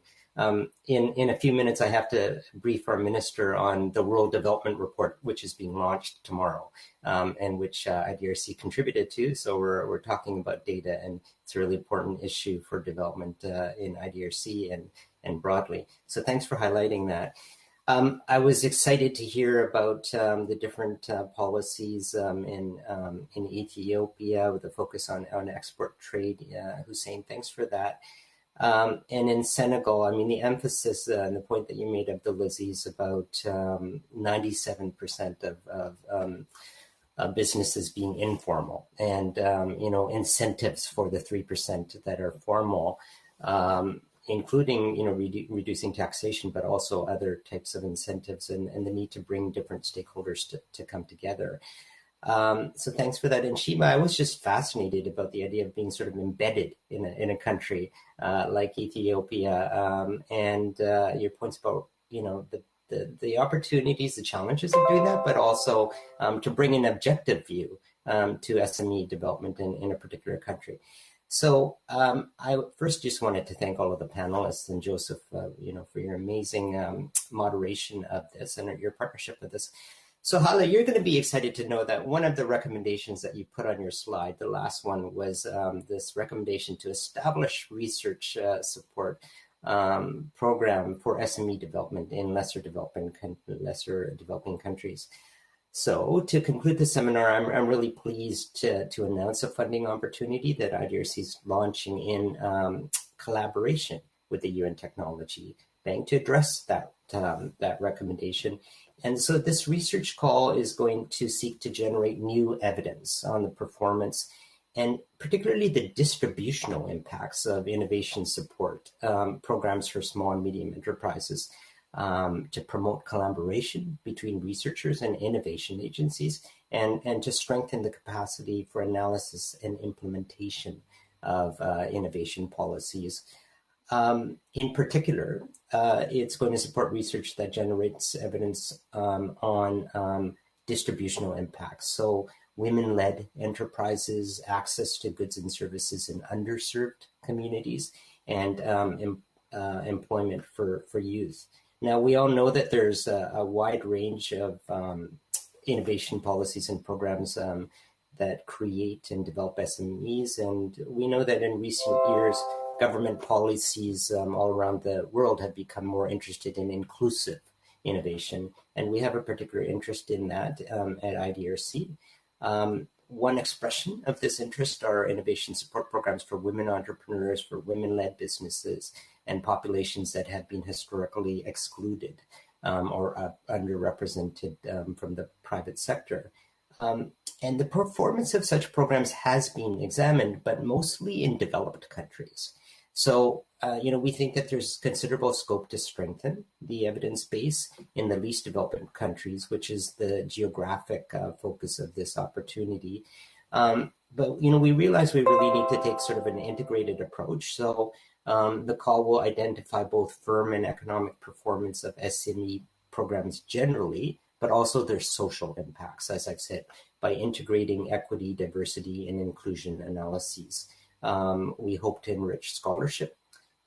In a few minutes, I have to brief our minister on the World Development Report, which is being launched tomorrow, and which IDRC contributed to. So we're talking about data, and it's a really important issue for development in IDRC and broadly. So thanks for highlighting that. I was excited to hear about the different policies in Ethiopia with a focus on export trade. Hussein, thanks for that. And in Senegal, I mean, the emphasis and the point that you made, Abdulaziz, about 97% of businesses being informal, and incentives for the 3% that are formal, including reducing taxation, but also other types of incentives, and the need to bring different stakeholders to come together. So thanks for that. And Shima, I was just fascinated about the idea of being sort of embedded in a country like Ethiopia, and your points about the opportunities, the challenges of doing that, but also to bring an objective view to SME development in a particular country. So I first just wanted to thank all of the panelists and Joseph, for your amazing moderation of this and your partnership with us. So Hala, you're going to be excited to know that one of the recommendations that you put on your slide, the last one, was this recommendation to establish research support program for SME development in lesser developing countries. So to conclude the seminar, I'm really pleased to announce a funding opportunity that IDRC is launching in collaboration with the UN Technology Bank to address that recommendation. And so this research call is going to seek to generate new evidence on the performance and particularly the distributional impacts of innovation support programs for small and medium enterprises to promote collaboration between researchers and innovation agencies, and to strengthen the capacity for analysis and implementation of innovation policies. In particular, it's going to support research that generates evidence on distributional impacts. So women-led enterprises, access to goods and services in underserved communities, and employment for youth. Now, we all know that there's a wide range of innovation policies and programs that create and develop SMEs. And we know that in recent years, government policies all around the world have become more interested in inclusive innovation. And we have a particular interest in that at IDRC. One expression of this interest are innovation support programs for women entrepreneurs, for women-led businesses, and populations that have been historically excluded or underrepresented from the private sector. And the performance of such programs has been examined, but mostly in developed countries. So, we think that there's considerable scope to strengthen the evidence base in the least developed countries, which is the geographic focus of this opportunity. But, we realize we really need to take sort of an integrated approach. So the call will identify both firm and economic performance of SME programs generally, but also their social impacts, as I've said, by integrating equity, diversity, and inclusion analyses. We hope to enrich scholarship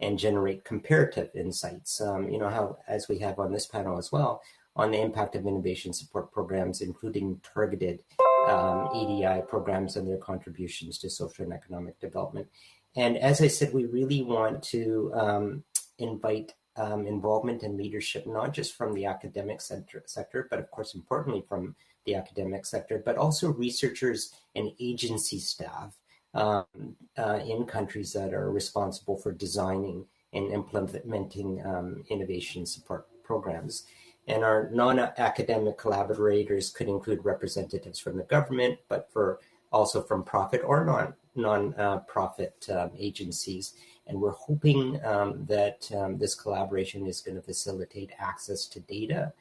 and generate comparative insights, how, as we have on this panel as well, on the impact of innovation support programs, including targeted EDI programs and their contributions to social and economic development. And as I said, we really want to invite involvement and leadership, not just from the academic sector, but of course, importantly from the academic sector, but also researchers and agency staff in countries that are responsible for designing and implementing innovation support programs. And our non-academic collaborators could include representatives from the government, but also from profit or non-profit agencies. And we're hoping that this collaboration is going to facilitate access to data,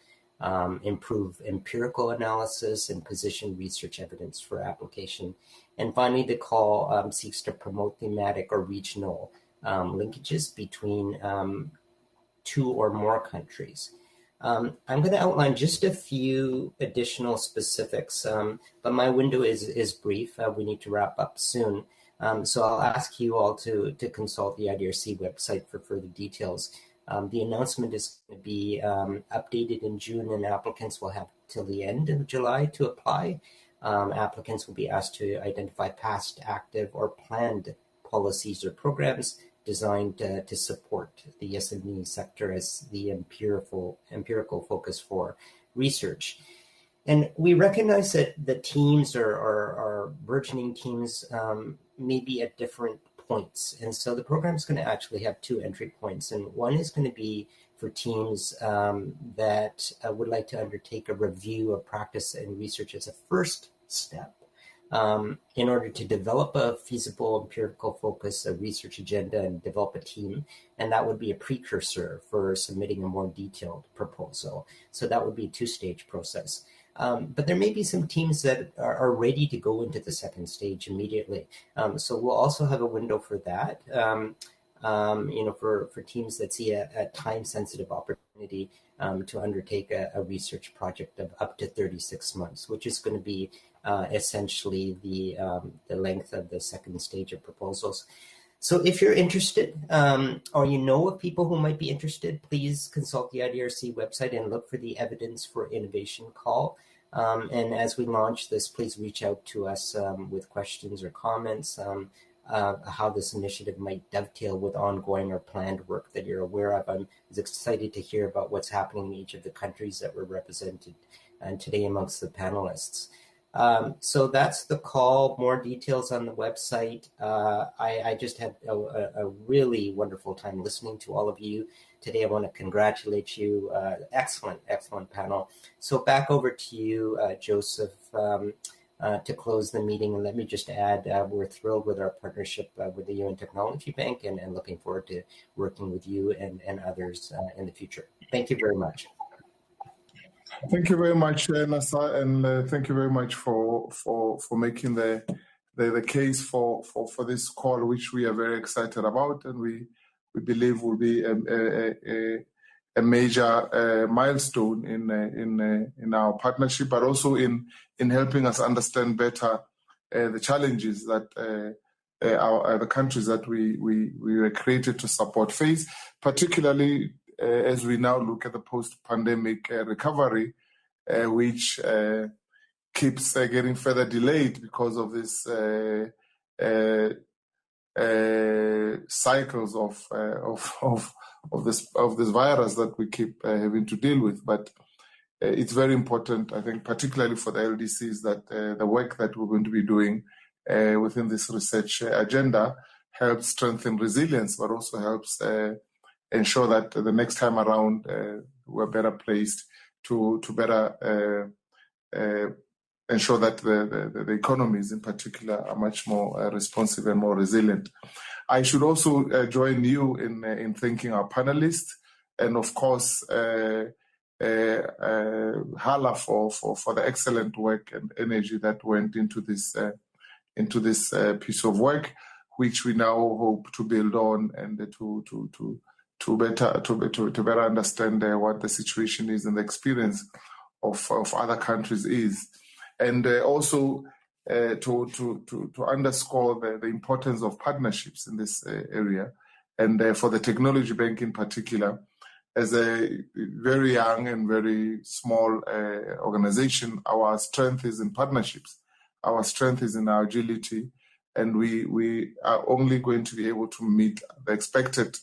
improve empirical analysis, and position research evidence for application. And finally, the call seeks to promote thematic or regional linkages between two or more countries. I'm going to outline just a few additional specifics, but my window is brief. We need to wrap up soon. So I'll ask you all to consult the IDRC website for further details. The announcement is going to be updated in June, and applicants will have till the end of July to apply. Applicants will be asked to identify past, active, or planned policies or programs designed to support the SME sector as the empirical focus for research. And we recognize that the teams or burgeoning teams may be at different points. And so the program is going to actually have two entry points. And one is going to be for teams that would like to undertake a review of practice and research as a first step in order to develop a feasible empirical focus, a research agenda, and develop a team. And that would be a precursor for submitting a more detailed proposal. So that would be a two-stage process. But there may be some teams that are ready to go into the second stage immediately. So we'll also have a window for that, for teams that see a time-sensitive opportunity to undertake a research project of up to 36 months, which is going to be essentially the length of the second stage of proposals. So if you're interested, or you know of people who might be interested, please consult the IDRC website and look for the Evidence for Innovation call. And as we launch this, please reach out to us with questions or comments, how this initiative might dovetail with ongoing or planned work that you're aware of. I'm excited to hear about what's happening in each of the countries that were represented today amongst the panelists. So that's the call. More details on the website. I just had a really wonderful time listening to all of you today. I want to congratulate you. Excellent panel. So back over to you, Joseph, to close the meeting. And let me just add, we're thrilled with our partnership with the UN Technology Bank and looking forward to working with you and others in the future. Thank you very much. Thank you very much, Nasa, and thank you very much for making the case for this call, which we are very excited about, and we believe will be a major milestone in our partnership, but also in helping us understand better the challenges that the countries that we were created to support face, particularly as we now look at the post-pandemic recovery, which keeps getting further delayed because of this cycles of this virus that we keep having to deal with. But it's very important, I think, particularly for the LDCs, that the work that we're going to be doing within this research agenda helps strengthen resilience, but also helps ensure that the next time around we're better placed to better ensure that the economies in particular are much more responsive and more resilient. I should also join you in thanking our panelists, and of course Hala for the excellent work and energy that went into this piece of work, which we now hope to build on and to better understand what the situation is and the experience of other countries is, and also to underscore the importance of partnerships in this area, and for the Technology Bank in particular, as a very young and very small organization. Our strength is in partnerships. Our strength is in our agility, and we are only going to be able to meet the expected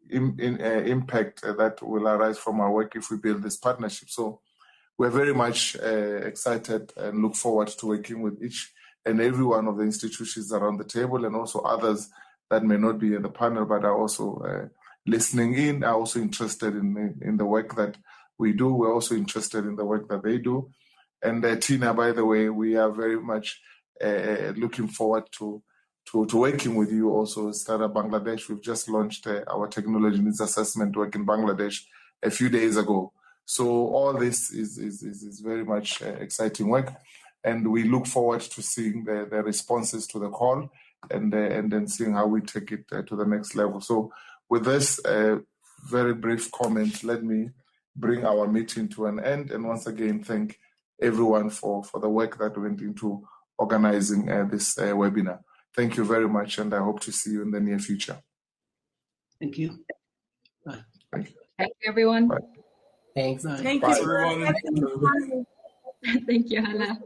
impact that will arise from our work if we build this partnership. So we're very much excited and look forward to working with each and every one of the institutions around the table, and also others that may not be in the panel but are also listening in, are also interested in the work that we do. We're also interested in the work that they do. And Tina, by the way, we are very much looking forward to working with you also. Startup Bangladesh, we've just launched our technology needs assessment work in Bangladesh a few days ago. So all this is very much exciting work, and we look forward to seeing the responses to the call, and then seeing how we take it to the next level. So with this very brief comment, let me bring our meeting to an end, and once again thank everyone for the work that went into organizing this webinar. Thank you very much, and I hope to see you in the near future. Thank you. Bye. Thank you, everyone. Bye. Thanks. Bye. Thank Bye. you. Thank you, Hala.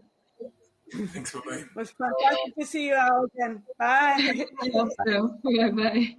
Thanks for playing. It was fantastic to see you all again. Bye. I hope so. Bye-bye.